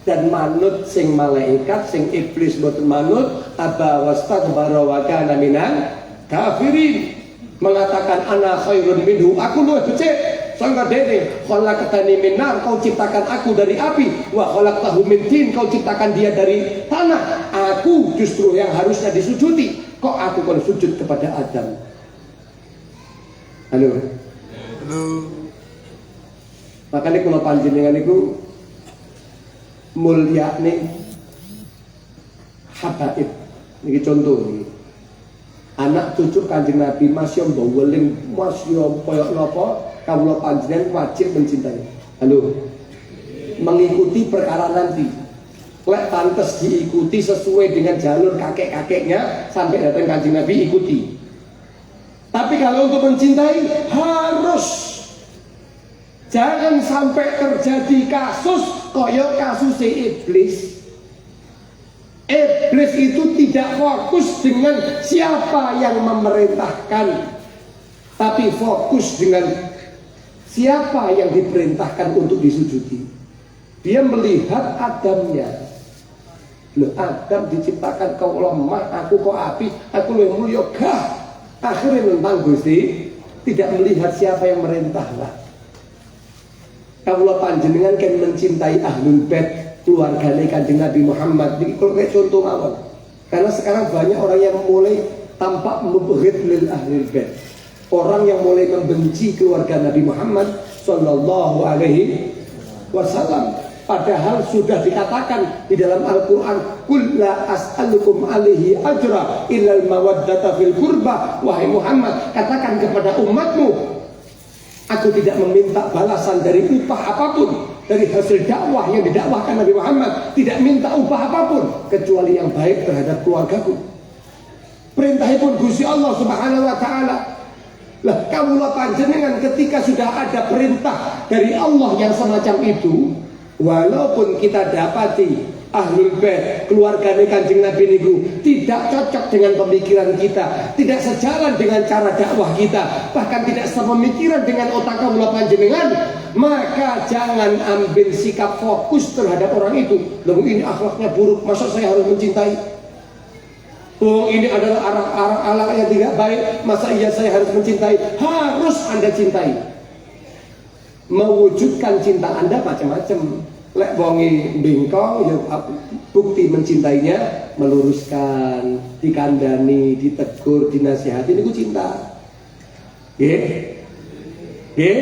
Dan manut sing malaikat, sing iblis boten manut, aba wastakbara wa kana minal kafirin, mengatakan ana khairun minhu, aku luwih becik sangka dene, khalaqtani min nar, kau ciptakan aku dari api, wa khalaqtahu min tin, kau ciptakan dia dari tanah, aku justru yang harusnya disujudi, kok aku kon sujud kepada Adam. Halo. Makanya kalau panjenengan itu mulyane habaib. Ini contoh nih. Anak cucu Kanjeng Nabi masih mbaweling, masih koyok napa, kawula panjenengan wajib mencintai. Halo. Mengikuti perkara nanti. Lek pantes diikuti sesuai dengan jalur kakek-kakeknya sampai datang Kanjeng Nabi, ikuti. Tapi kalau untuk mencintai harus, jangan sampai terjadi kasus koyok kasus iblis. Iblis itu tidak fokus dengan siapa yang memerintahkan. tapi fokus dengan siapa yang diperintahkan untuk disujudi. Dia melihat Adamnya. Loh, Adam diciptakan kau lemah, aku kok api, aku lebih mulia gah. Akhirnya tentang Gusti tidak melihat siapa yang merintah lah. Kawula panjenengan kan mencintai ahlul bait, keluargane Kanjeng Nabi Muhammad. Iki kalau kayak contoh mawon. Karena sekarang banyak orang yang mulai tampak mubghid lil ahlul bait. Orang yang mulai membenci keluarga Nabi Muhammad sallallahu alaihi wasallam. Padahal sudah dikatakan di dalam Al-Quran, Qul la as'alukum alaihi ajra illal mawaddata fil qurba. Wahai Muhammad, katakan kepada umatmu, aku tidak meminta balasan dari upah apapun dari hasil dakwah yang didakwahkan Nabi Muhammad. Tidak minta upah apapun kecuali yang baik terhadap keluargaku. Perintahipun Gusti Allah Subhanahu wa taala. Lah kawula panjenengan ketika sudah ada perintah dari Allah yang semacam itu, walaupun kita dapati ahlul bait keluargane Kanjeng Nabi niku tidak cocok dengan pemikiran kita, tidak sejalan dengan cara dakwah kita, bahkan tidak sepemikiran dengan otak kawula panjenengan, maka jangan ambil sikap fokus terhadap orang itu. Loh, ini akhlaknya buruk, masa saya harus mencintai? Oh, ini adalah arak yang tidak baik, masa iya saya harus mencintai? Harus Anda cintai. Mewujudkan cinta Anda macam-macam. Lek wonge bengkong ya bukti mencintainya, meluruskan, dikandani, ditegur, dinasihati, niku cinta. Nggih. Nggih.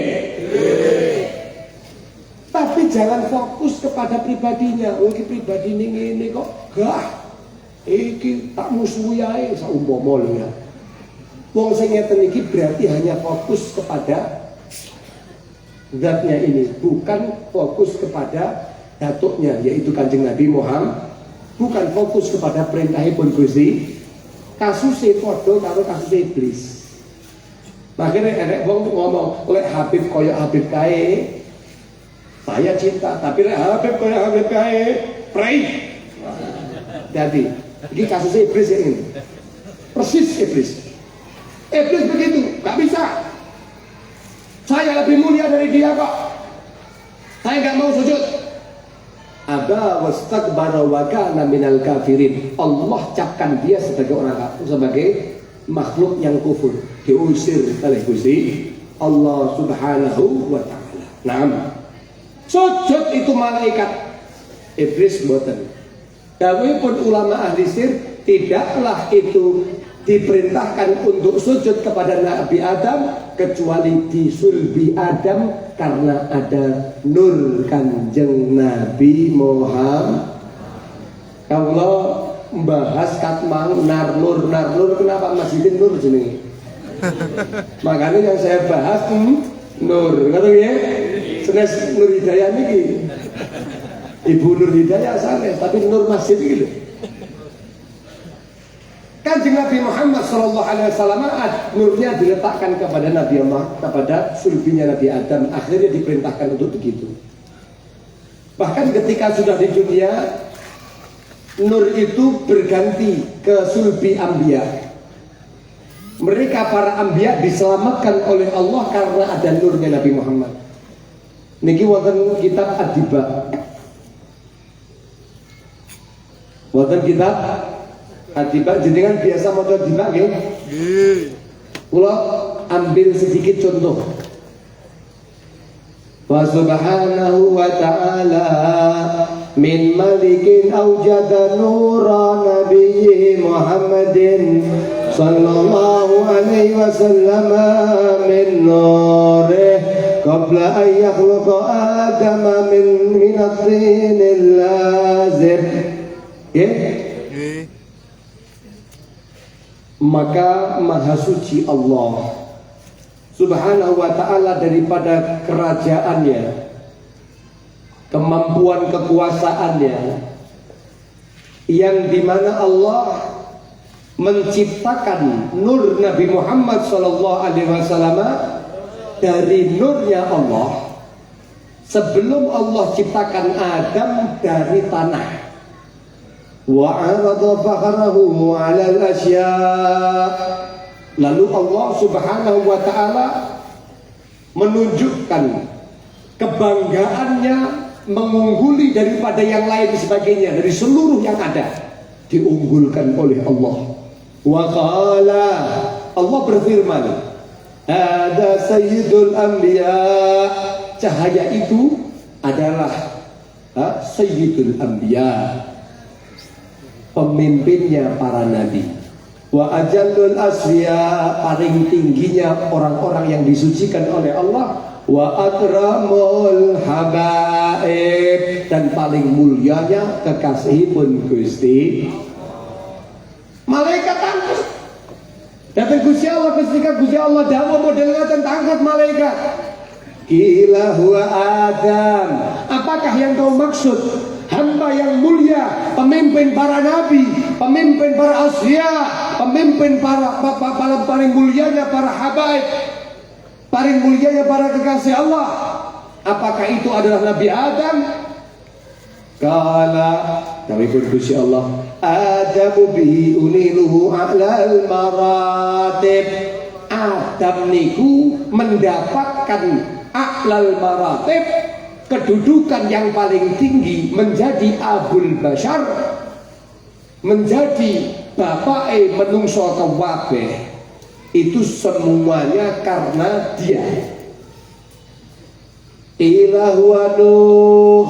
Tapi jangan fokus kepada pribadinya. Oh, iki pribadi ini kok gah. Iki tak musuhi ae saumpama lho ya. Wong sing ngeten iki berarti hanya fokus kepada zatnya ini, bukan fokus kepada datuknya, yaitu Kanjeng Nabi Muhammad, bukan fokus kepada perintahipun Gusti. Kasusé padha karo kasus iblis. Makanya enek wong ngomong, lek Habib koyo Habib kae saya cinta, tapi lek Habib koyo Habib kae prei. Jadi ini kasus iblis ya ini. Persis iblis. Iblis begitu, gak bisa. Saya lebih mulia dari dia kok. Saya nggak mau sujud. Aba wastakbara wa kana minal kafirin. Allah capkan dia sebagai orang kafir, sebagai makhluk yang kufur, diusir oleh Gusti Allah Subhanahu wa taala. Naam. Sujud itu malaikat, iblis mboten. Dawuhipun ulama ahli sir, tidaklah itu diperintahkan untuk sujud kepada Nabi Adam kecuali di sulbi Adam, karena ada nur Kanjeng Nabi Muhammad. Kalau membahas katmang narnur kenapa masjidin nur jenenge? Makanya yang saya bahas nur, kata ya, senes Nur Hidayah niki. Ibu Nur Hidayah sanes, tapi nur masjid iki lho. Kanjeng Nabi Muhammad SAW nurnya diletakkan kepada Nabi Allah, kepada sulbinya Nabi Adam. Akhirnya diperintahkan untuk begitu. Bahkan ketika sudah di dunia, nur itu berganti ke sulbi Anbiya. Mereka para Anbiya diselamatkan oleh Allah karena ada nurnya Nabi Muhammad. Niki wonten kitab Ad-Diba. Wonten kitab Ad-Diba, jenengan biasa maca Ad-Diba nggih? Nggih. Kula ambil sedikit contoh. Wa subhanahu wa ta'ala min malikin awjada nura nabiyyi Muhammadin sallallahu alaihi wasallam min nurih qabla an yakhluqa adama min at-tinil lazib. Maka maha suci Allah Subhanahu wa ta'ala daripada kerajaannya, kemampuan kekuasaannya, yang dimana Allah menciptakan nur Nabi Muhammad SAW dari nurnya Allah sebelum Allah ciptakan Adam dari tanah. Wa 'arada fakhrahu 'ala al-asya', Lalu Allah Subhanahu wa taala menunjukkan kebanggaannya, mengungguli daripada yang lain sebagainya, dari seluruh yang ada diunggulkan oleh Allah. Wa qala, Allah berfirman, ada sayyidul anbiya, cahaya itu adalah sayyidul anbiya, pemimpinnya para nabi. Wa ajallul asfiya, paling tingginya orang-orang yang disucikan oleh Allah. Wa akramul habaib, dan paling mulianya kekasihipun Gusti. Malaikat takut datang Gusti Allah, ketika Gusti Allah dawuh modelnya tentang angkat malaikat. Qila huwa Adam, apakah yang kau maksud? Hamba yang mulia, pemimpin para nabi, pemimpin para asfiya, pemimpin para paling mulianya para habaib, paling mulianya para kekasih Allah. Apakah itu adalah Nabi Adam? Kala, kami berdoa Allah, Adamu bihi uniluhu a'lal maratib. Adam niku mendapatkan a'lal maratib, kedudukan yang paling tinggi, menjadi Abul Bashar, menjadi bapak menungso kabeh. Itu semuanya karena dia. Ilahu Nuh.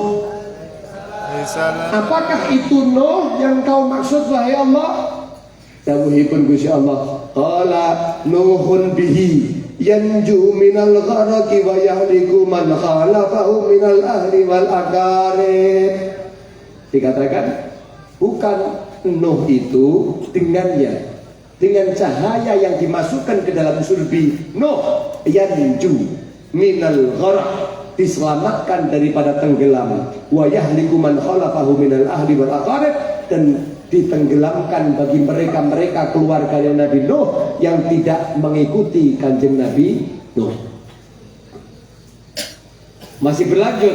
Apakah itu Nuh yang kau maksud wahai Allah? Dawuhipun Gusti Allah, qala Nuhun bihi yanju minal gharaqi wa yahliku man khalafahu minal ahli wal aqarib. Dikatakan bukan Nuh itu dengannya, dengan cahaya yang dimasukkan ke dalam surbi Nuh, yanju minal gharaq, diselamatkan daripada tenggelam, wa yahliku man khalafahu minal ahli wal aqarib, dan ditenggelamkan bagi mereka keluarga Nabi Nuh yang tidak mengikuti kanjeng Nabi Nuh. Masih berlanjut.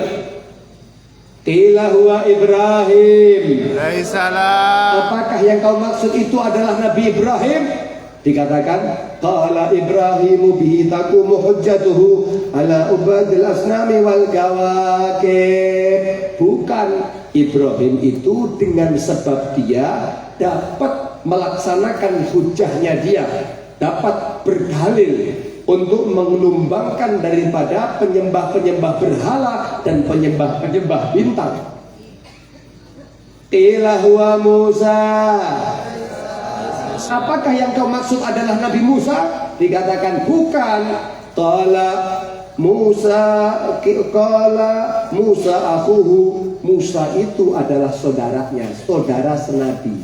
Qila huwa Ibrahim. Apakah yang kau maksud itu adalah Nabi Ibrahim? Dikatakan qala Ibrahimu bihi taqumu hujjatuhu ala ubadil asnami wal kawakib. Bukan, Ibrahim itu dengan sebab dia dapat melaksanakan hujahnya, dia dapat berdalil untuk menumbangkan daripada penyembah-penyembah berhala dan penyembah-penyembah bintang. Qila huwa Musa. Apakah yang kau maksud adalah Nabi Musa? Dikatakan bukan. Qala Musa akhuhu. Musa itu adalah saudaranya, saudara senabi.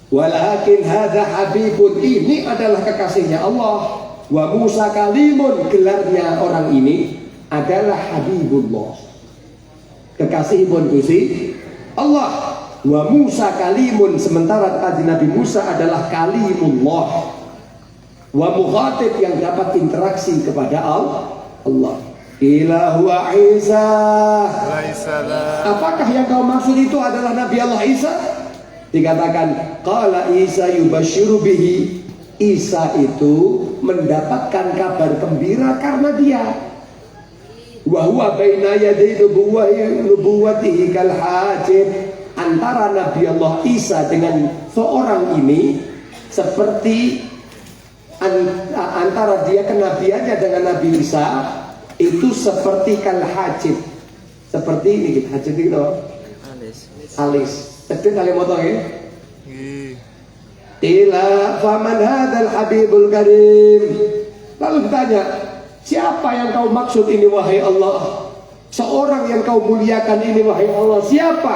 Walakin hadza habibun, ini adalah kekasihnya Allah. Wa Musa kalimun, gelarnya orang ini adalah Habibullah, kekasihipun Gusti Allah. Wa Musa kalimun, sementara Nabi Musa adalah kalimullah, wa mukhatib, yang dapat interaksi kepada Allah. Ila huwa Isa. Apakah yang kau maksud itu adalah Nabi Allah Isa? Dikatakan qala Isa yubashiru bihi. Isa itu mendapatkan kabar gembira karena dia. Wa huwa baina yaday nubuwwatihi kal hajib. Antara Nabi Allah Isa dengan seorang ini seperti antara dia kenabiannya dengan Nabi Isa itu seperti kal hajib, seperti ini gitu. Hajib itu alis itu kali motong ya. Ila faman hadzal habibul karim. Lalu ditanya, siapa yang kau maksud ini wahai Allah? Seorang yang kau muliakan ini wahai Allah, siapa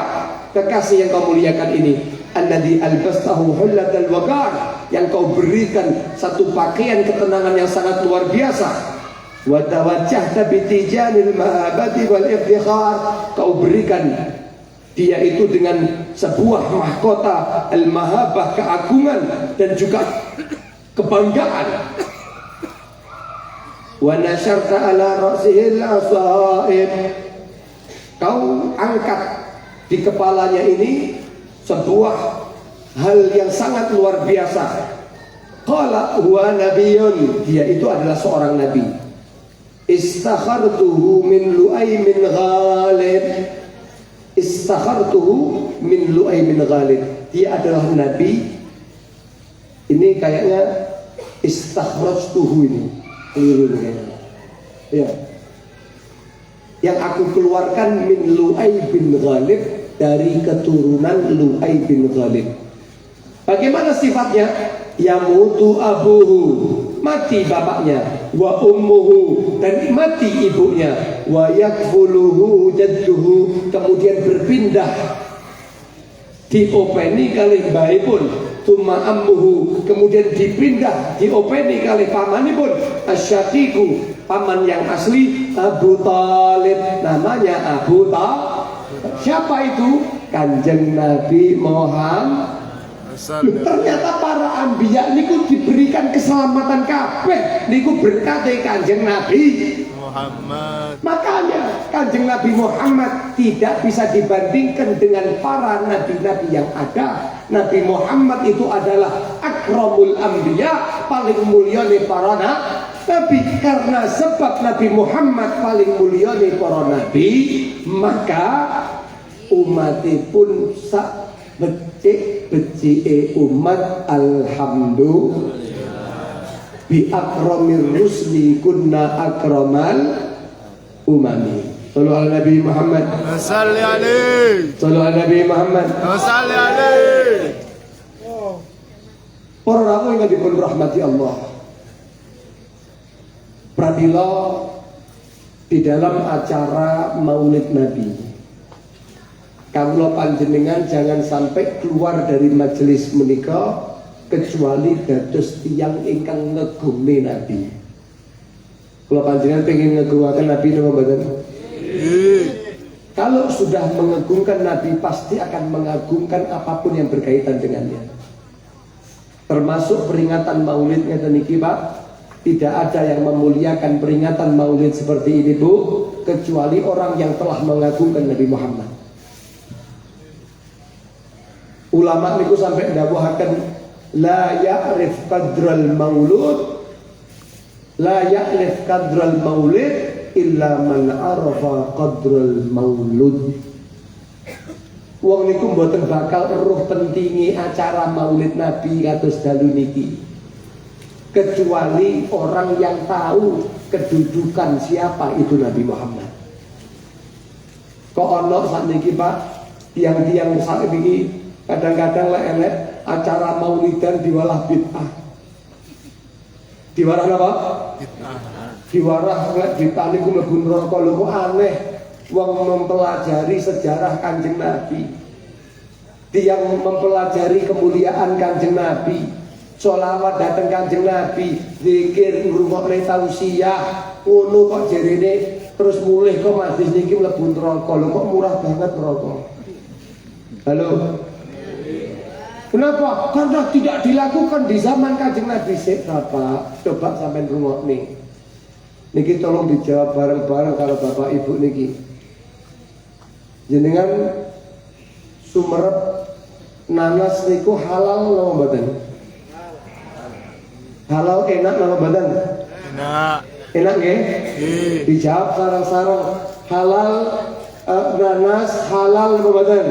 kekasih yang kau muliakan ini? Alladzi albastahu hullatal waqar, yang kau berikan satu pakaian ketenangan yang sangat luar biasa. Wa tawajjahta bitijanil mahabati wal iftikhar, kau berikan dia itu dengan sebuah mahkota al-mahabah, keagungan dan juga kebanggaan. Wa nasyarta ala ra'sihil asaib, kau angkat di kepalanya ini sebuah hal yang sangat luar biasa. Qala huwa nabiyyun, dia itu adalah seorang nabi. Istakhartuhu min Lu'ay min Ghalib. Istakhartuhu min Lu'ay min Ghalib. Dia adalah nabi. Ini kayaknya istakhrajtuhu ini. Keliru kayaknya. Ya. Yang aku keluarkan min Lu'ay bin Ghalib, dari keturunan Lu'ay bin Ghalib. Bagaimana sifatnya? Yamutu abuhu, mati bapaknya, wa ummuhu, dan mati ibunya, wa yakfuluhu jadduhu, kemudian berpindah diopeni kali baipun, tuma ammuhu, kemudian dipindah diopeni kali pamanipun, asyaqiqu, paman yang asli Abu Talib, namanya Abu Talib. Siapa itu? Kanjeng Nabi Muhammad. Ternyata para anbiya niku diberikan keselamatan kabeh niku berkati Kanjeng Nabi Muhammad. Makanya Kanjeng Nabi Muhammad tidak bisa dibandingkan dengan para nabi-nabi yang ada. Nabi Muhammad itu adalah akramul anbiya, paling mulia nih para nabi. Karena sebab Nabi Muhammad paling mulia nih para nabi, maka umatipun sak becik umat alhamdulillah. Bi akramir rusli kunna akramal umami. Sallu ala Nabi Muhammad. Salli alaihi. Sallu ala Nabi Muhammad. Salli alaihi. Para rawuh ingkang dipun rahmati Allah. Pradila di dalam acara Maulid Nabi. Kawula panjenengan jangan sampai keluar dari majelis menika kecuali dados tiyang ingkang ngegumi Nabi. Kula panjenengan pengen ngegumaken Nabi napa mboten? Kalau sudah mengagungkan Nabi pasti akan mengagungkan apapun yang berkaitan dengannya. Termasuk peringatan Maulid ngeten niki, Pak. Tidak ada yang memuliakan peringatan Maulid seperti ini, Bu, kecuali orang yang telah mengagungkan Nabi Muhammad. Ulama niku sampai ndawuhaken la ya'rif qadral maulud, la ya'rif qadral maulid illa man arafa qadral maulud. Wong niku mboten bakal eruh pentingi acara Maulid Nabi kados dalu niki kecuali orang yang tahu kedudukan siapa itu Nabi Muhammad. Kok ono sakniki, Pak, tiang-tiang sakniki kadang-kadang lah elek acara maulidan diwalah bid'ah. Diwalah apa? Bid'ah. Diwalah lek bid'ah niku mlebu neraka. Lho kok aneh wong mempelajari sejarah Kanjeng Nabi. Tiang mempelajari kemuliaan Kanjeng Nabi. Sholawat dateng Kanjeng Nabi, zikir ngrungokne tausiah, ngono kok jarene terus mulih kok madis niki mlebu neraka. Lho kok murah banget neraka. Halo. Kenapa? Karena tidak dilakukan di zaman Kanjeng Nabi. Bapak, coba sampai rumah nih. Niki tolong dijawab bareng-bareng kalau Bapak Ibu niki. Jenengan sumerep nanas niku halal napa mboten? Halal enak napa mboten? Enak. Enak nggih? Dijawab sareng-sareng. Halal nanas halal napa mboten?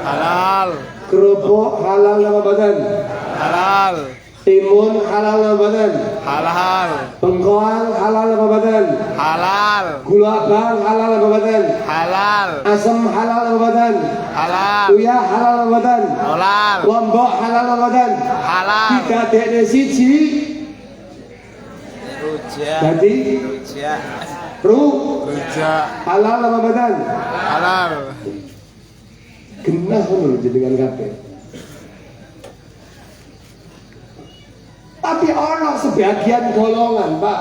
Halal. Kerupuk halal napa mboten? Halal. Timun halal napa mboten? Halal. Bengkoang halal napa mboten? Halal. Gula abang halal napa mboten? Halal. Asam halal napa mboten? Halal. Uyah halal napa mboten? Halal. Lombok halal napa mboten? Halal. Didadekne siji rujak. Dadi rujak. Rujak. Halal napa mboten? Halal. Genah ngono jenengan kabeh. Tapi ono sebagian golongan, Pak.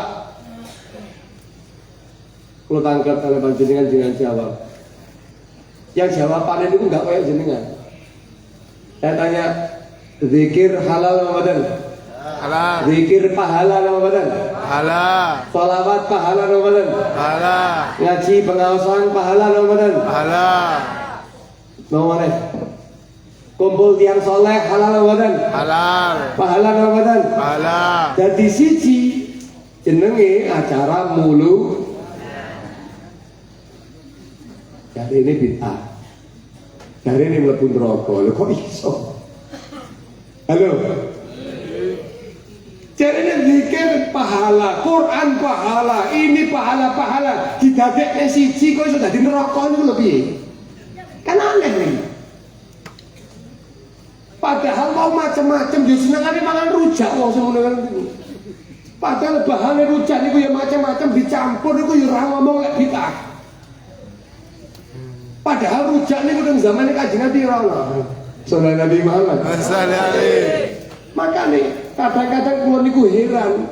Kalau tangkap oleh panjenengan jangan jawab. Yang jawabannya itu enggak kayak jenengan. Saya tanya, zikir halal apa badan? Halal. Zikir pahala apa badan? Halal. Sholawat pahala apa badan? Halal. Ngaji pengawasan pahala apa badan? Halal. Mau mana? Kumpul tiang soleh halal abadan. Halal. Pahala abadan. Halal. Dadi siji jenenge acara mulu. Jadi ini bid'ah. Jadi ini mlebu neraka. Lho kok iso? Halo. Jadi ini zikir pahala, Quran pahala, ini pahala. Didadekne siji kok iso dadi neraka niku lho piye? Kan aneh nih. Padahal mau macam-macam, yo senengane mangan rujak wong sing ngono niku. Padahal bahane rujak niku ya macam-macam dicampur niku ya ora ngomong lek bid'ah. Padahal rujak niku nang zamane Kanjeng Nabi ora ono. Sallallahu Nabi Muhammad. Makane kadang-kadang kula niku heran.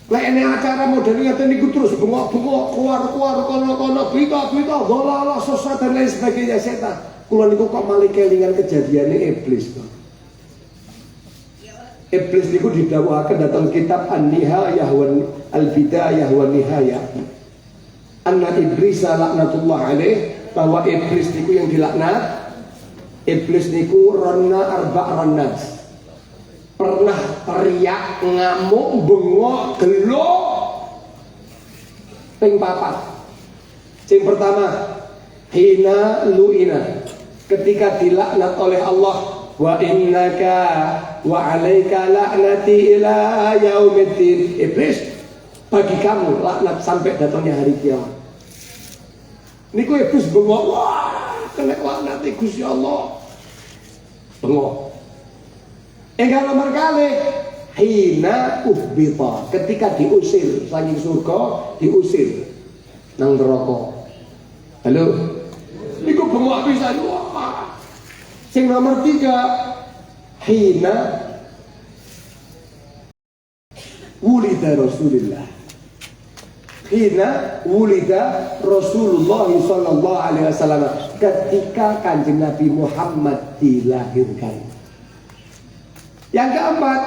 Lek ene acara model ngeten niku terus bengok-bengok keluar kono-kono berita dolala sesat dan lain sebagainya setan. Kula niku kok malah kelingan kejadiane iblis. Iblis niku didhawuhaken datang kitab An-Nihayah wan Al-Bidayah wan Nihayah. Anna Iblis laknatullah alaih, bahwa iblis niku yang dilaknat. Iblis niku ronna rannat. Pernah teriak, ngamuk, bengok, gelo ping 4. Sing pertama, hina lu'ina, ketika dilaknat oleh Allah, wa innaka wa alaika la'nati ila yaumiddin. Iblis, bagi kamu laknat sampai datangnya hari kiamat. Niku iblis bengok, wah kena laknat Gusti Allah. Bengok. Engkau nomor kali hina uhbita, ketika diusir saking surga, diusir nang neraka. Halo, niku bengok pisan. Wah. Sing nomor 3 hina wulida Rasulullah. Hina wulida Rasulullah sallallahu alaihi wasallam, ketika Kanjeng Nabi Muhammad dilahirkan. Yang keempat,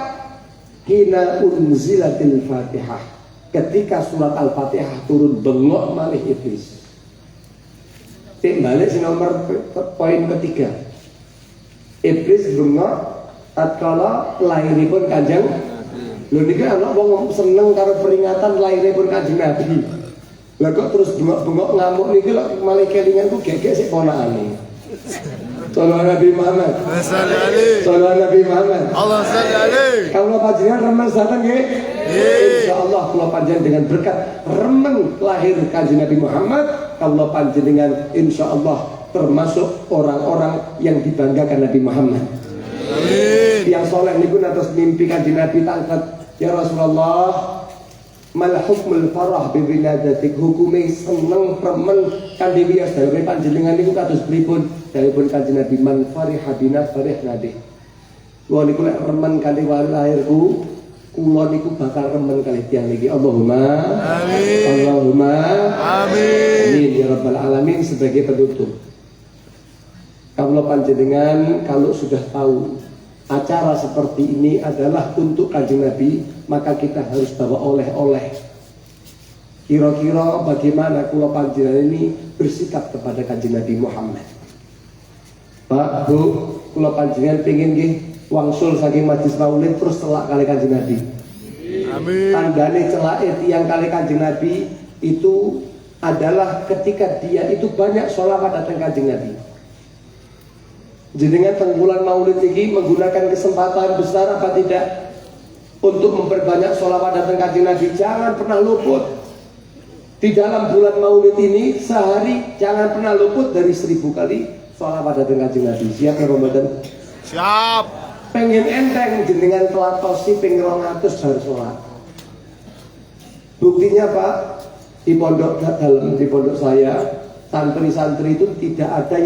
hina unzilatil Fatihah, ketika surat Al-Fatihah turun, bengok malih iblis. Tik balik si nomor poin ketiga. Iblis bengok tatkala lahiripun Kanjeng. Lho niki ana wong seneng karo peringatan lahiripun Kanjeng Nabi. Lah kok terus bengok-bengok ngamuk niki lho malih kelingan ku gegek sik ponakane. Sallallahu Nabi Muhammad. Sallallahu Nabi Muhammad. Allah sallallahu. Kalau panjenengan remen saten nggih? Insyaallah kula panjenengan dengan berkat remen lahir Kanjeng Nabi Muhammad, kalau panjenengan insyaallah termasuk orang-orang yang dibanggakan Nabi Muhammad. Amin. Yang soleh niku atas mimpi Kanjeng Nabi tangkat, ya Rasulullah, mal hukmul farah bi wiladatik, hukume seneng remen kanthi wiyos daleme panjenengan niku kados pripun? Dalipun Kanjeng Nabi, man fariha bina farihna bih. Kula niku lek remen kanthi lahirku, kula niku bakal remen kalih tiyang niki. Allahumma amin. Allahumma amin. Amin ya rabbal alamin. Sebagai penutup, kalau panjenengan kalau sudah tahu acara seperti ini adalah untuk Kanjeng Nabi, maka kita harus bawa oleh-oleh. Kira-kira bagaimana kula panjenengan ini bersikap kepada Kanjeng Nabi Muhammad? Pak, Bu, kula panjenengan pengen nggih wangsul saking majlis maulid terus celak kali Kanjeng Nabi. Amin. Tandane celake tiyang kali Kanjeng Nabi itu adalah ketika dia itu banyak sholawat datang Kanjeng Nabi. Jenengan bulan maulid ini menggunakan kesempatan besar apa tidak untuk memperbanyak sholawat datang Kanjeng Nabi. Jangan pernah luput di dalam bulan maulid ini, sehari jangan pernah luput dari 1000 kali sholawat datang Kanjeng Nabi. Siap ya Ramadan? Siap. Pengen enteng jenengan telatosi ping 200 bar sholat. Buktinya Pak, di pondok dalam di pondok saya, santri-santri itu tidak ada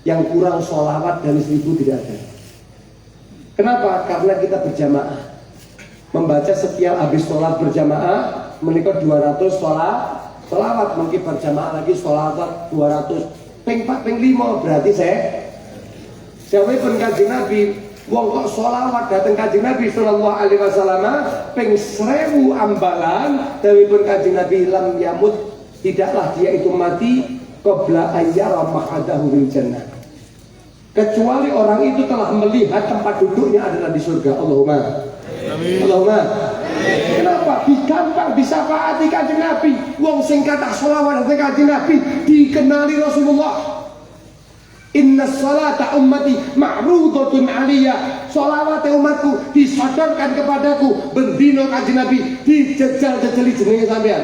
yang kurang sholawat dari 1000, tidak ada. Kenapa? Karena kita berjamaah, membaca setiap habis sholat berjamaah menikah 200 sholawat, mungkin berjamaah lagi sholawat 200. Ping 4, ping 5 berarti saya pun Kanjeng Nabi, wong kok sholawat datang Kanjeng Nabi sallallahu alaihi wasallam ping 1000 ambalan, tapi pun Kanjeng Nabi lam yamut, tidaklah dia itu mati qabla ayyara maq'adahu bil jannah. kecuali orang itu telah melihat tempat duduknya adalah di surga. Allahumma Amin. Allahumma. Kenapa? Gampang disafaati kanjeng Nabi. Wong sing kathah selawat dhateng kanjeng Nabi dikenali Rasulullah. Inna salata ummati ma'rudatun aliyah. Salawat umatku disodorkan kepadaku. Bendino kanjeng Nabi dijejal-jejeli jenenge sampean.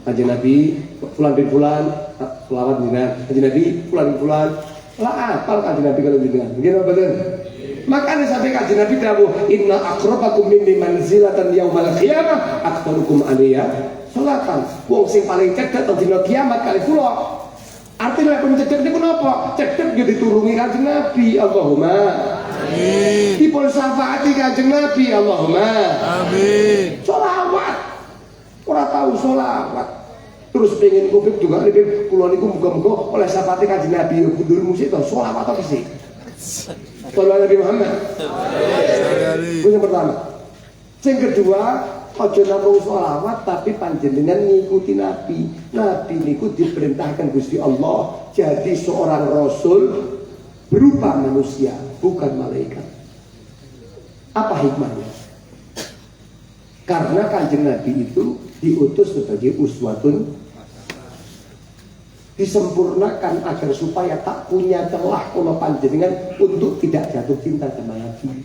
Kanjeng Nabi fulan bin fulan selawat jenengan. Kanjeng Nabi fulan bin fulan. Lah apal kanjeng Nabi kalau jenengan. Nggih apa bener? Makanya sampai kanjeng Nabi dawuh, inna akrabakum minni manzilatan yaumal qiyamah aktsarukum aliyah salatan. Wong sing paling cedhek teng dina kiamat kali kula. Artinya pun cedhek niku napa? Cedhek yo ditulungi kanjeng Nabi. Allahumma amin. Dipun syafaati kanjeng Nabi. Allahumma amin. Sholawat. Ora tahu sholawat. Terus pengen kuping juga nih, kula niku muga-muga oleh syafaati kanjeng Nabi kudu musik to sholawat to sih. Sallallahu Nabi Muhammad. Itu yang pertama. Yang kedua, ojo namung sholawat tapi panjenengan ngikuti Nabi. Nabi niku diperintahkan Gusti Allah jadi seorang rasul berupa manusia, bukan malaikat. Apa hikmahnya? Karena kanjeng Nabi itu diutus sebagai uswatun, disempurnakan agar supaya tak punya celah kalau panjenengan untuk tidak jatuh cinta sama Nabi.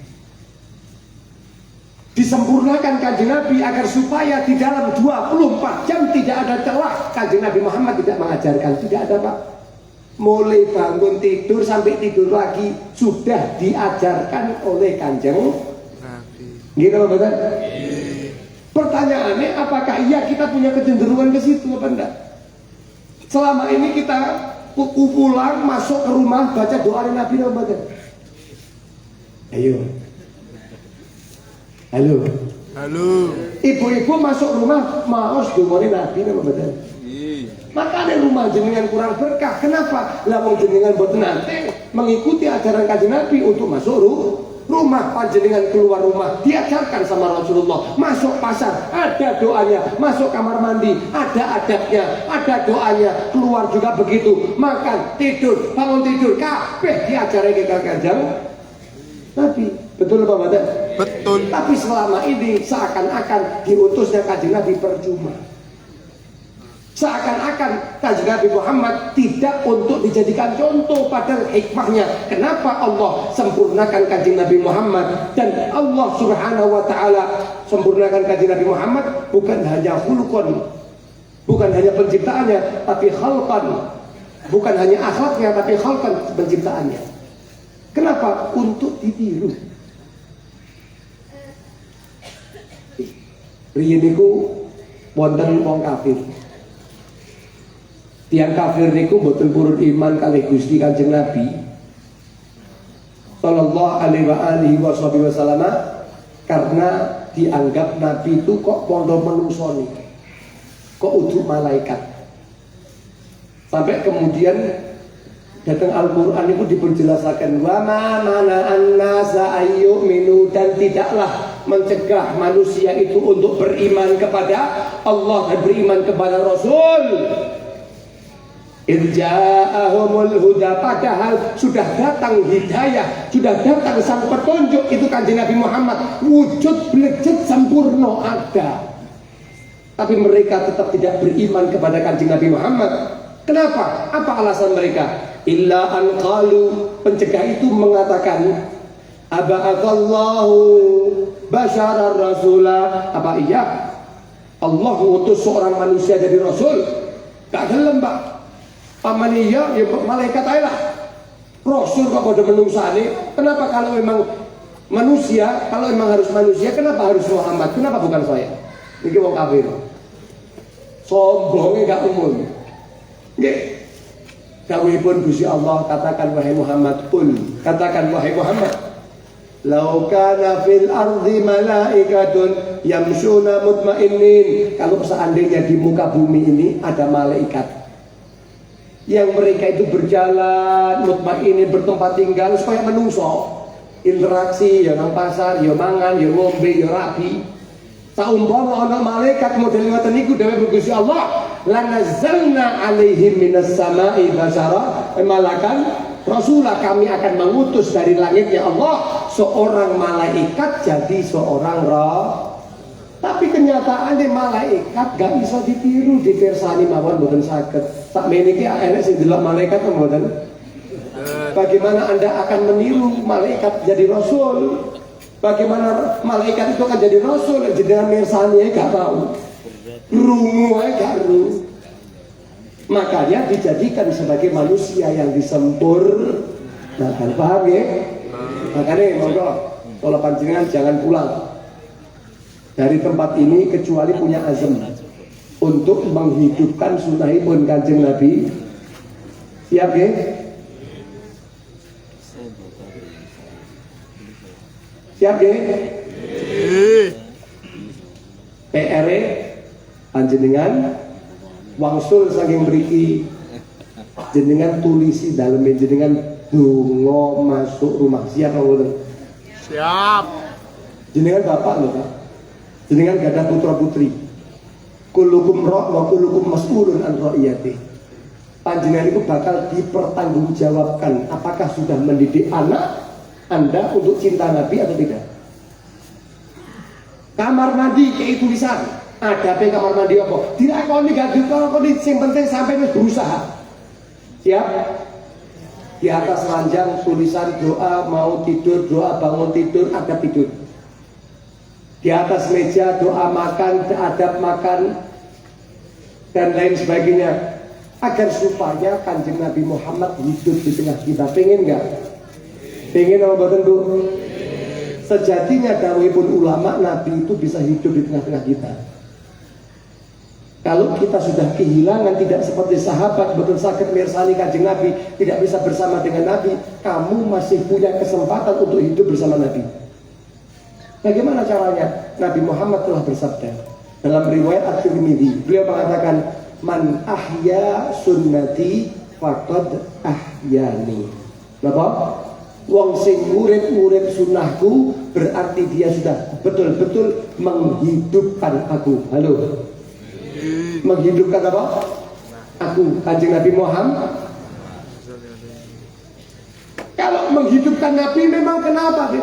Disempurnakan kanjeng Nabi agar supaya di dalam 24 jam tidak ada celah. Kanjeng Nabi Muhammad tidak mengajarkan, tidak ada Pak. Mulai bangun tidur sampai tidur lagi sudah diajarkan oleh kanjeng Nabi. Gitu betul? Pertanyaannya, apakah iya kita punya kecenderungan ke situ apa enggak? Selama ini kita pulang masuk ke rumah baca doa Nabi Muhammad. Ayo. Halo. Halo. Ibu-ibu masuk rumah maos doane Nabi Muhammad. Makanya rumah jenengan kurang berkah. Kenapa? Lah wong jenengan boten nate mengikuti ajaran kanjeng Nabi untuk masuk rumah. Panjenengan keluar rumah diajarkan sama Rasulullah. Masuk pasar ada doanya, masuk kamar mandi ada adabnya, ada doanya, keluar juga begitu. Makan, tidur, bangun tidur kabeh diajari ke kanjeng Nabi. Betul apa Bapak? Betul. Tapi selama ini seakan-akan diutusnya kanjeng Nabi percuma. Seakan-akan kanjeng Nabi Muhammad tidak untuk dijadikan contoh, padahal hikmahnya kenapa Allah sempurnakan kanjeng Nabi Muhammad. Dan Allah Subhanahu wa taala sempurnakan kanjeng Nabi Muhammad bukan hanya khulqan, bukan hanya penciptaannya, tapi khalqan. Bukan hanya akhlaknya tapi khalqan, penciptaannya. Kenapa? Untuk ditiru. Riyen niku wonten wong kafir. Tiang kafir niku mboten purun iman kalih Gusti Kanjeng Nabi sallallahu alaihi wasallam karena dianggap Nabi itu kok pondo menungso nih, kok ujuk malaikat. Sampai kemudian datang Al-Quran itu diperjelaskan wa ma mana an-nasa ayyuminu, dan tidaklah mencegah manusia itu untuk beriman kepada Allah dan beriman kepada Rasul. Irja'ahumul huda, padahal sudah datang hidayah, sudah datang sang petunjuk, itu kanjeng Nabi Muhammad, wujud blejet sempurna ada. Tapi mereka tetap tidak beriman kepada kanjeng Nabi Muhammad. Kenapa? Apa alasan mereka? Illa an qalu, pencegah itu mengatakan aba'athallahu basyarar rasulah. Apa iya Allah mengutus seorang manusia jadi rasul? Gak gelem Pak. Pamaniya ya malaikat aja lah. Rasul kok pada menungsane. Kenapa kalau memang manusia, kalau memang harus manusia, kenapa harus Muhammad? Kenapa bukan saya? Ini wong kafir. Sombongnya gak umum. Nggih. Dawuhipun Gusti Allah, katakan wahai Muhammad, katakan wahai Muhammad, lau kana fil ardi malaikatun yamshuna mutmainnin. Kalau seandainya di muka bumi ini ada malaikat yang mereka itu berjalan mutmainin, bertempat tinggal supaya menungso, interaksi ya nang pasar, ya mangan, ya ngombe, ya rabi. Saumpama ana malaikat model ngoten niku dawuh Gusti Allah, lanazzalna alaihim minas sama'i basyara malakan Rasulah, kami akan mengutus dari langitnya Allah seorang malaikat jadi seorang roh. Tapi kenyataannya malaikat gak bisa ditiru, dipersani mawon boten saged. Tak meniki enek sing delok malaikat mboten. Bagaimana Anda akan meniru malaikat jadi rasul? Bagaimana malaikat itu akan jadi rasul? Jenengan mirsani gak tahu. Rungu gak ru. Makanya dijadikan sebagai manusia yang disempurnakan. Paham ya? Makanya monggo kalau panjenengan jangan pulang dari tempat ini kecuali punya azam untuk menghidupkan sunnahipun Kanjeng Nabi. Siap ya? Siap ya? PR panjenengan wangsul saking mriki jenengan tulisi dalem jenengan donga masuk rumah. Siap apa? Siap. Jenengan bapak lho Pak. Jenengan gadah putra putri. Kullukum ra' wa kullukum mas'ulun an ra'iyati. Panjenengan itu bakal dipertanggungjawabkan apakah sudah mendidik anak Anda untuk cinta Nabi atau tidak. Kamar mandi kayak tulisan. Ada kamar mandi apa? Dilakoni gak dilakoni, yang penting sampai berusaha. Siap? Di atas ranjang tulisan doa mau tidur, doa bangun tidur, adab tidur. Di atas meja doa makan, adab makan, dan lain sebagainya. Agar supaya Kanjeng Nabi Muhammad hidup di tengah kita. Pengen nggak? Pengen apa betul Bu? Sejatinya dawuhipun ulama, Nabi itu bisa hidup di tengah-tengah kita. Kalau kita sudah kehilangan, tidak seperti sahabat betul sakit mirsani Kanjeng Nabi, tidak bisa bersama dengan Nabi, kamu masih punya kesempatan untuk hidup bersama Nabi. Bagaimana caranya? Nabi Muhammad telah bersabda dalam riwayat At-Tirmidzi, beliau mengatakan, man ahya sunnati faqad ahyani. Napa? Wong sing murid-murid sunnahku berarti dia sudah betul-betul menghidupkan aku. Halo. Menghidupkan apa? Aku, Kanjeng Nabi Muhammad. Kalau menghidupkan Nabi memang kenapa?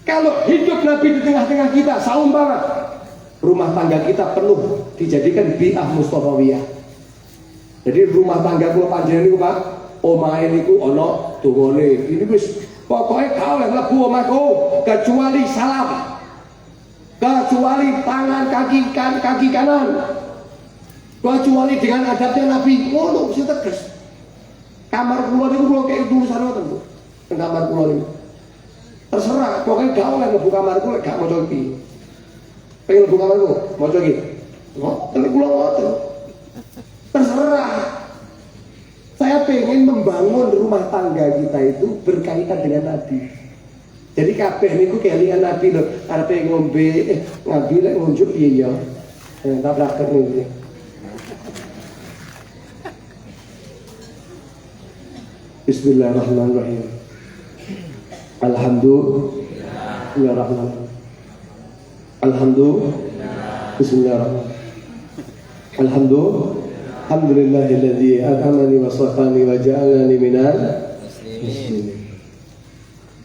Kalau hidup Nabi di tengah-tengah kita, saumpama rumah tangga kita penuh dijadikan bi'ah Mustafawiyah. Jadi rumah tangga kula panjenengan niku Pak, omahe niku ana dongane. Ini wis pokoke gak oleh mlebu omahku kecuali salam. Kecuali tangan kaki kanan, kecuali dengan adabnya Nabi. Ngono sing tegas. Kamar kula niku kula kek tulisan ngoten Bu. Kamar kula niku. Terserah, pokoknya gak oleh mlebu kamarku lek gak maca iki. Pengen mlebu kamarku, maca iki. Ngoten kula ngoten. Terserah. Saya pengen membangun rumah tangga kita itu berkaitan dengan Nabi. Jadi kabeh niku kelingan Nabi lho, arepe ngombe ngabi lek ngunjuk piye ya. Tabrak niku. Bismillahirrahmanirrahim. Alhamdulillah. Alhamdulillahilladzi an'amani wa safani wa ja'alani minal muslimin.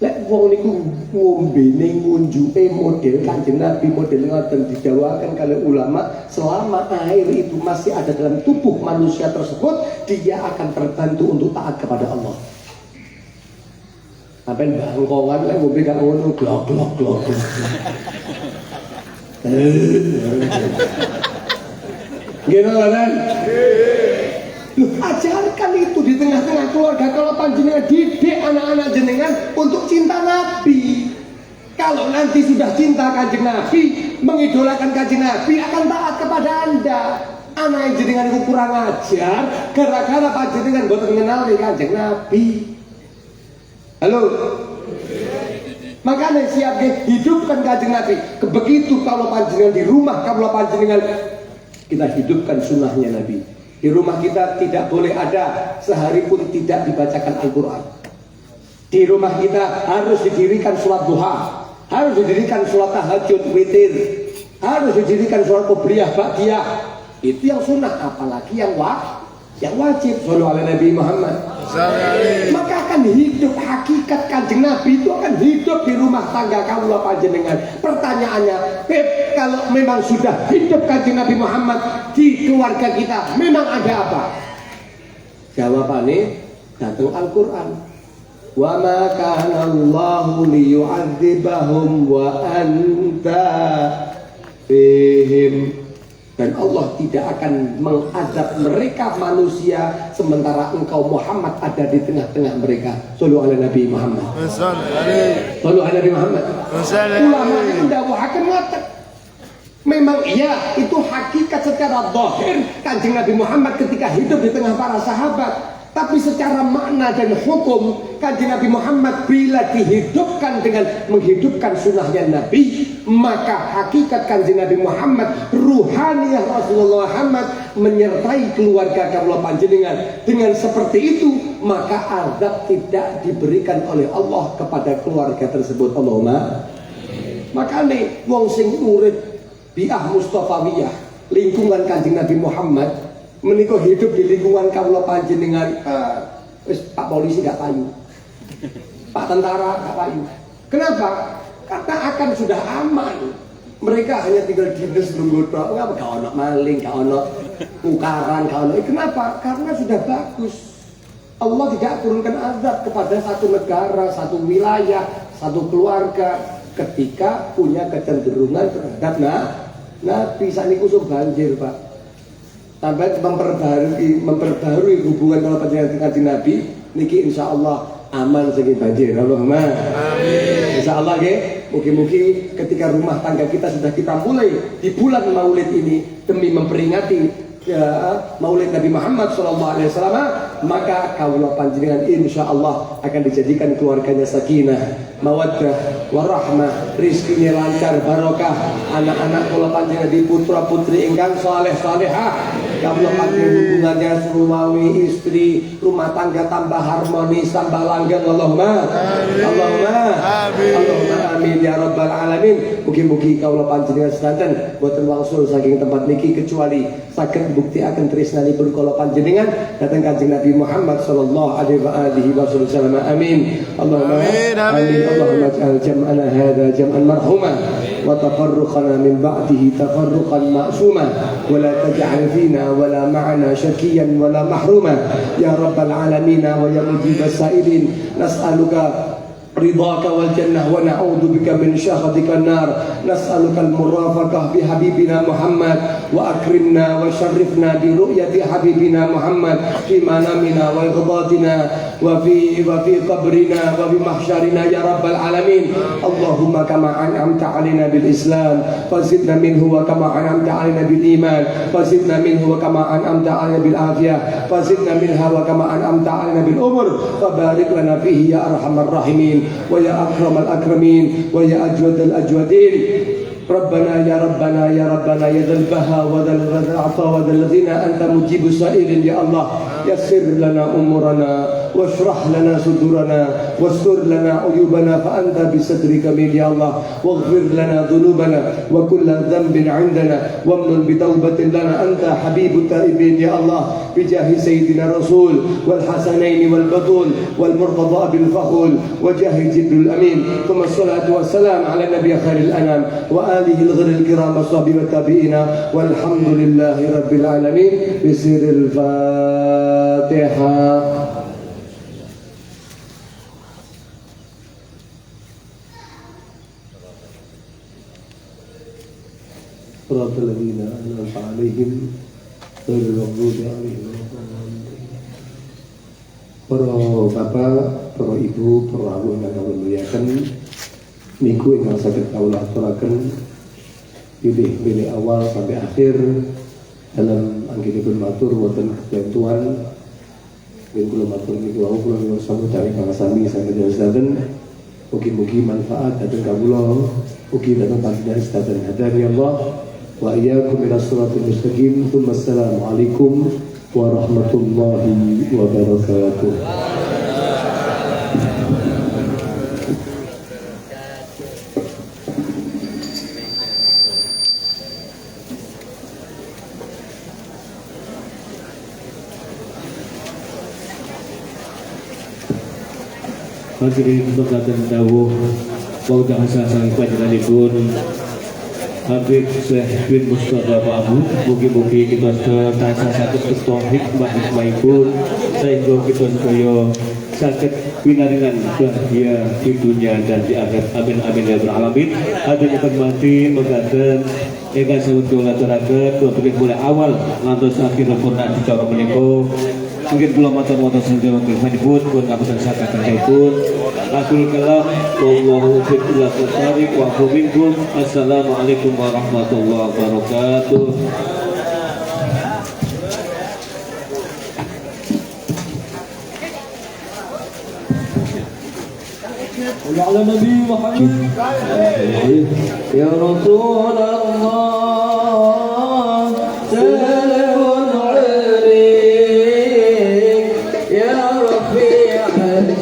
Lek wong niku ngombene ngunjuke model Kanjeng Nabi, model ngoten didhawuhaken kalih ulama, selama air itu masih ada dalam tubuh manusia tersebut, dia akan terbantu untuk taat kepada Allah. Sampai bangkongan lek ngombe gak ngono glok. Gimana kan? Ajarkan itu di tengah-tengah keluarga. Kalau panjenengan didik anak-anak jenengan untuk cinta Nabi. Kalau nanti sudah cinta Kanjeng Nabi, mengidolakan Kanjeng Nabi, akan taat kepada Anda. Anak yang jenengan itu kurang ajar gara-gara panjenengan boten mengenali Kanjeng Nabi. Halo. Makanya siap hidupkan Kanjeng Nabi. Begitu kalau panjenengan di rumah, kalau panjenengan kita hidupkan sunnahnya Nabi. Di rumah kita tidak boleh ada sehari pun tidak dibacakan Al-Quran. Di rumah kita harus didirikan sholat duha, harus didirikan sholat tahajud witir, harus didirikan sholat qobliyah ba'diyah. Itu yang sunnah, apalagi yang Ya wajib sallu ala Nabi Muhammad. Maka akan hidup hakikat kanjeng Nabi itu akan hidup di rumah tangga kawula panjenengan. Pertanyaannya, kalau memang sudah hidup kanjeng Nabi Muhammad di keluarga kita, memang ada apa? Jawabannya datang Al-Quran. Wa ma kana Allahu liyu'adzibahum wa anta fihim. Dan Allah tidak akan mengazab mereka manusia sementara engkau Muhammad ada di tengah-tengah mereka. Sallu ala Nabi Muhammad. Sallu ala Nabi Muhammad. Ulama itu mendakwakan ngoten. Memang iya, itu hakikat secara zahir kanjeng Nabi Muhammad ketika hidup di tengah para sahabat. Tapi secara makna dan hukum kanjeng Nabi Muhammad bila dihidupkan dengan menghidupkan sunnahnya Nabi, maka hakikat kanjeng Nabi Muhammad, ruhaniyah Rasulullah Muhammad menyertai keluarga kawula panjenengan. Dengan seperti itu maka azab tidak diberikan oleh Allah kepada keluarga tersebut. Allahumma. Makanya wong sing urip bi'ah Mustafawiyah lingkungan kanjeng Nabi Muhammad menikah hidup di lingkungan kawula panjenengan, Pak polisi gak payu, Pak tentara gak payu. Kenapa? Karena akan sudah aman. Mereka hanya tinggal dinas lunggutok, gak ono maling, gak ono tukaran, gak ono. Kenapa? Karena sudah bagus. Allah tidak turunkan azab kepada satu negara, satu wilayah, satu keluarga ketika punya kecenderungan terhadap Nabi. Saniku suruh banjir, Pak. Sampai memperbarui hubungan kalau panjenengan dengan Nabi niki insyaallah aman saking banjir. Allahumma amin. Insyaallah nggih, mugi-mugi ketika rumah tangga kita sudah kita mulai di bulan Maulid ini demi memperingati Maulid Nabi Muhammad SAW, maka kawula panjenengan insyaallah akan dijadikan keluarganya sakinah, mawaddah, warahmah, rizkinya lancar, barokah, anak-anak kula panjenengan di putra putri ingkang saleh salehah, kawula panjenengan hubungannya suami istri, rumah tangga tambah harmonis, tambah langgeng. Allahumma Allahumma Allahumma amin ya rabbal alamin. Mugi-mugi kawula panjenengan sedanten boten wangsul saking tempat niki kecuali saged bukti akan tresnanipun kula panjenengan dhateng Kanjeng Nabi Muhammad sallallahu alaihi wasallam. Amin. Allahumma amin. Allahumma ij'al jam'ana hadza jam'an marhuma wa tafarruqana min ba'dihi tafarruqan ma'suma wa la taj'al fina wa la ma'ana syakiyan wa la mahruma ya rabbal alamin wa ya mujibas sa'ilin nas'aluka رضاك والجنة ونعوذ بك من شهدك النار نسألك المرافقة بحبيبنا محمد وأكرمنا وشرفنا برؤية حبيبنا محمد في منامنا وإغضاتنا وفي قبرنا وفي محشرنا يا رب العالمين. اللهم كما أنعمت علينا بالإسلام فزدنا منه وكما أنعمت علينا بالإيمان فزدنا منه وكما أنعمت علينا بالعافية فزدنا منها وكما أنعمت علينا بالأمر فبارك لنا فيه يا أرحم الراحمين ويا أكرم الأكرمين ويا أجود الأجودين. ربنا يا ربنا يا ربنا يا ذا البهاء وذا العطاء وذا الذين أنت مجيب السائلين يا الله يسر لنا أمورنا واشرح لنا صدورنا واستر لنا عيوبنا فأنت بسترك من يا الله واغفر لنا ذنوبنا وكل ذنب عندنا وامن بتوبة لنا أنت حبيب التائبين يا الله بجاه سيدنا الرسول والحسنين والبطول والمرتضى بالفخول وجاه جد الأمين ثم الصلاة والسلام على النبي خير الأنام وآله الغر الكرام الصحابة والتابعين والحمد لله رب العالمين بسر الفاتحة. صراط الذين أنعمت عليهم غير المغضوب عليهم ولا الضالين. Para bapak, para ibu, para awu ingkang kawula muliaken, niku ingkang saged kawula aturaken pilih awal sampai akhir dalam anggenipun matur wonten ketentuan yen kula matur niku wau kula nyuwun samudyan ingkang sami saged sedaten. Mugi-mugi manfaat dhateng kawula, mugi dhateng panjenengan sedaten. Hadani Allah wa iyyakum ila shiratal mustaqim. Wassalamu alaikum warahmatullahi wabarakatuh. hadirin berkatan dawuh wau jasa sang panjenenganipun Habib Syekh bin Mustafa Mahmud. Mugi-mugi kita tansah saged beto hikmah-hikmahipun sehingga kita sedaya saged pinaringan bahagia di dunia dan di akhirat. Amin amin ya rabbal alamin. Hadirin hormati mekaten ingkang sawet kula aturaken mulai awal ngantos akhir purna dicara menika. Mungkin kula matur-matur saking firmanipun pun ngapunten sakabehipun. Akhirul kalam wallahu a'lam bishawab wa afu minkum. Assalamualaikum warahmatullahi wabarakatuh. وعلى نبي محمد يا رسول الله سلام عليك يا رفيع الشان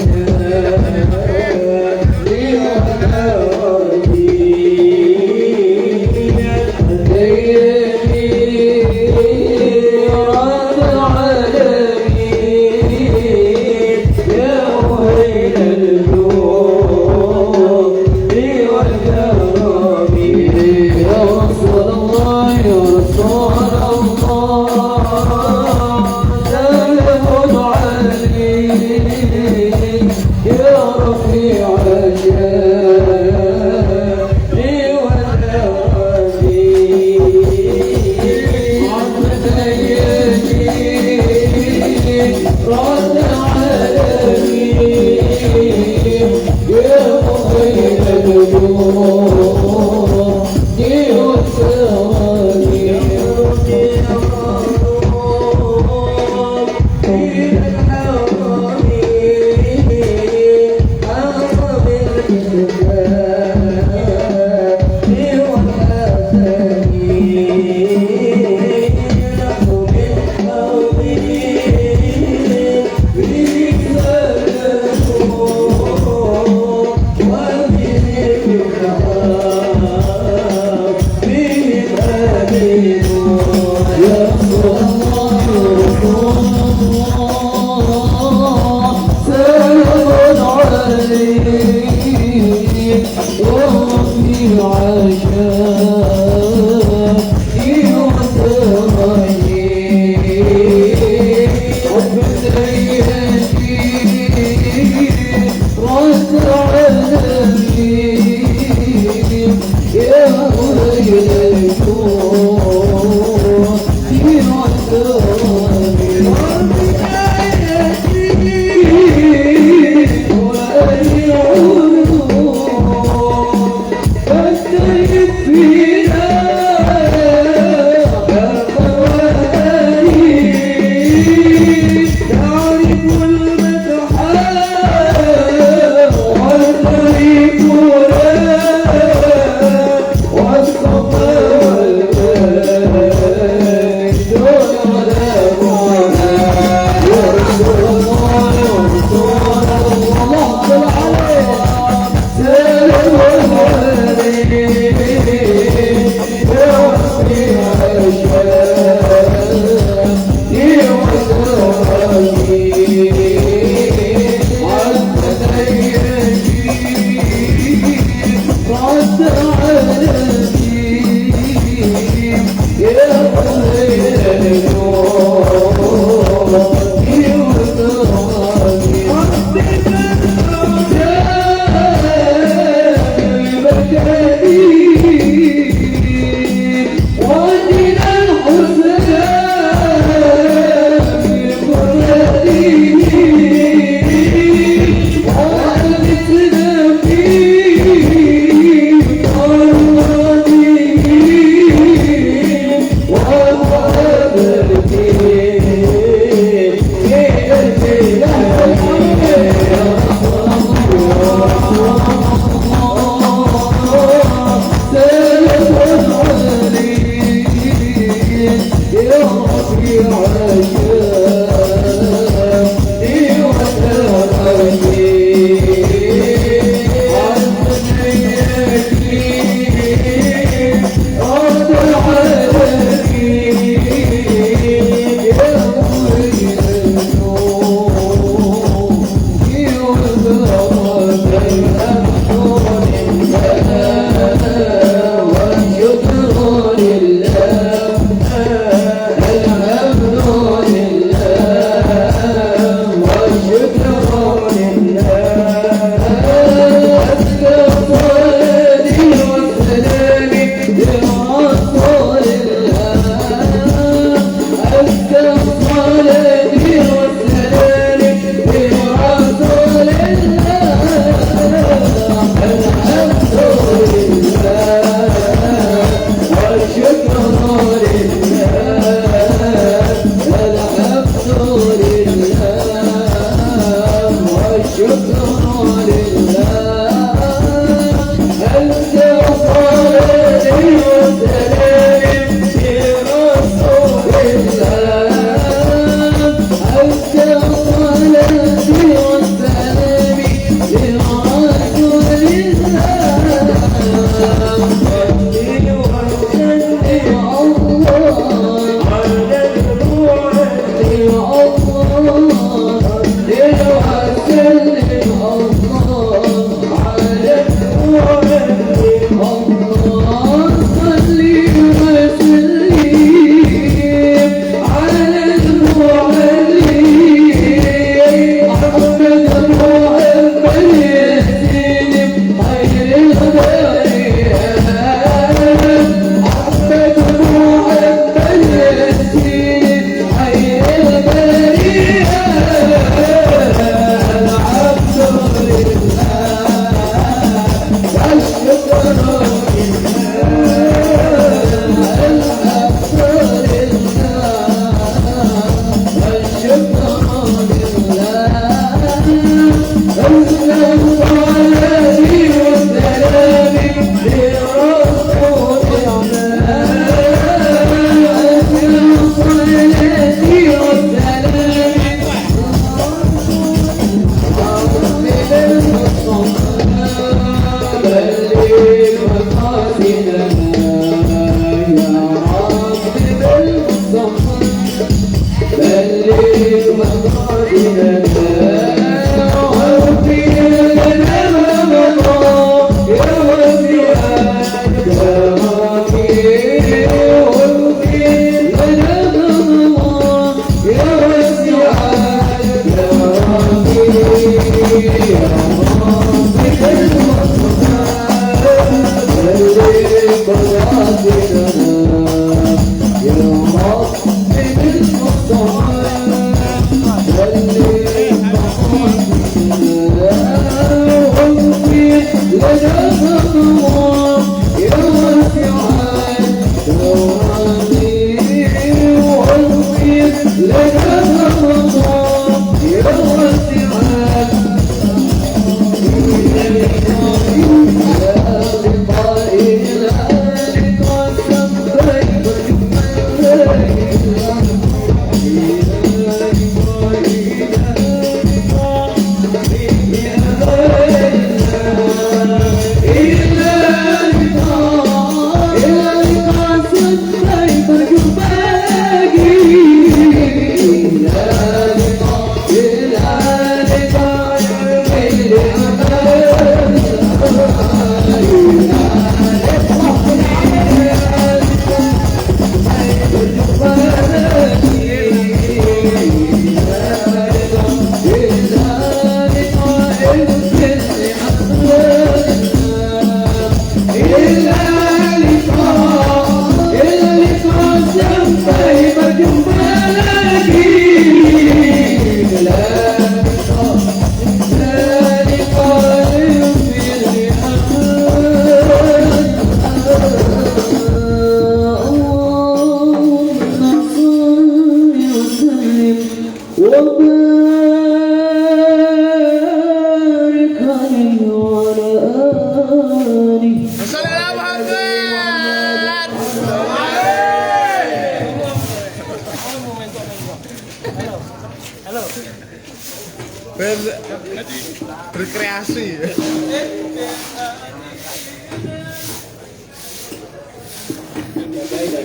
Berkreasi.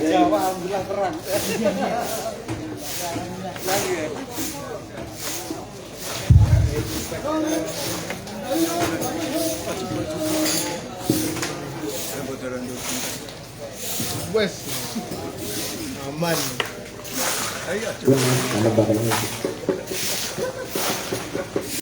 Jawa alhamdulillah perang. Wes. Aman. Ayo. Anak bakal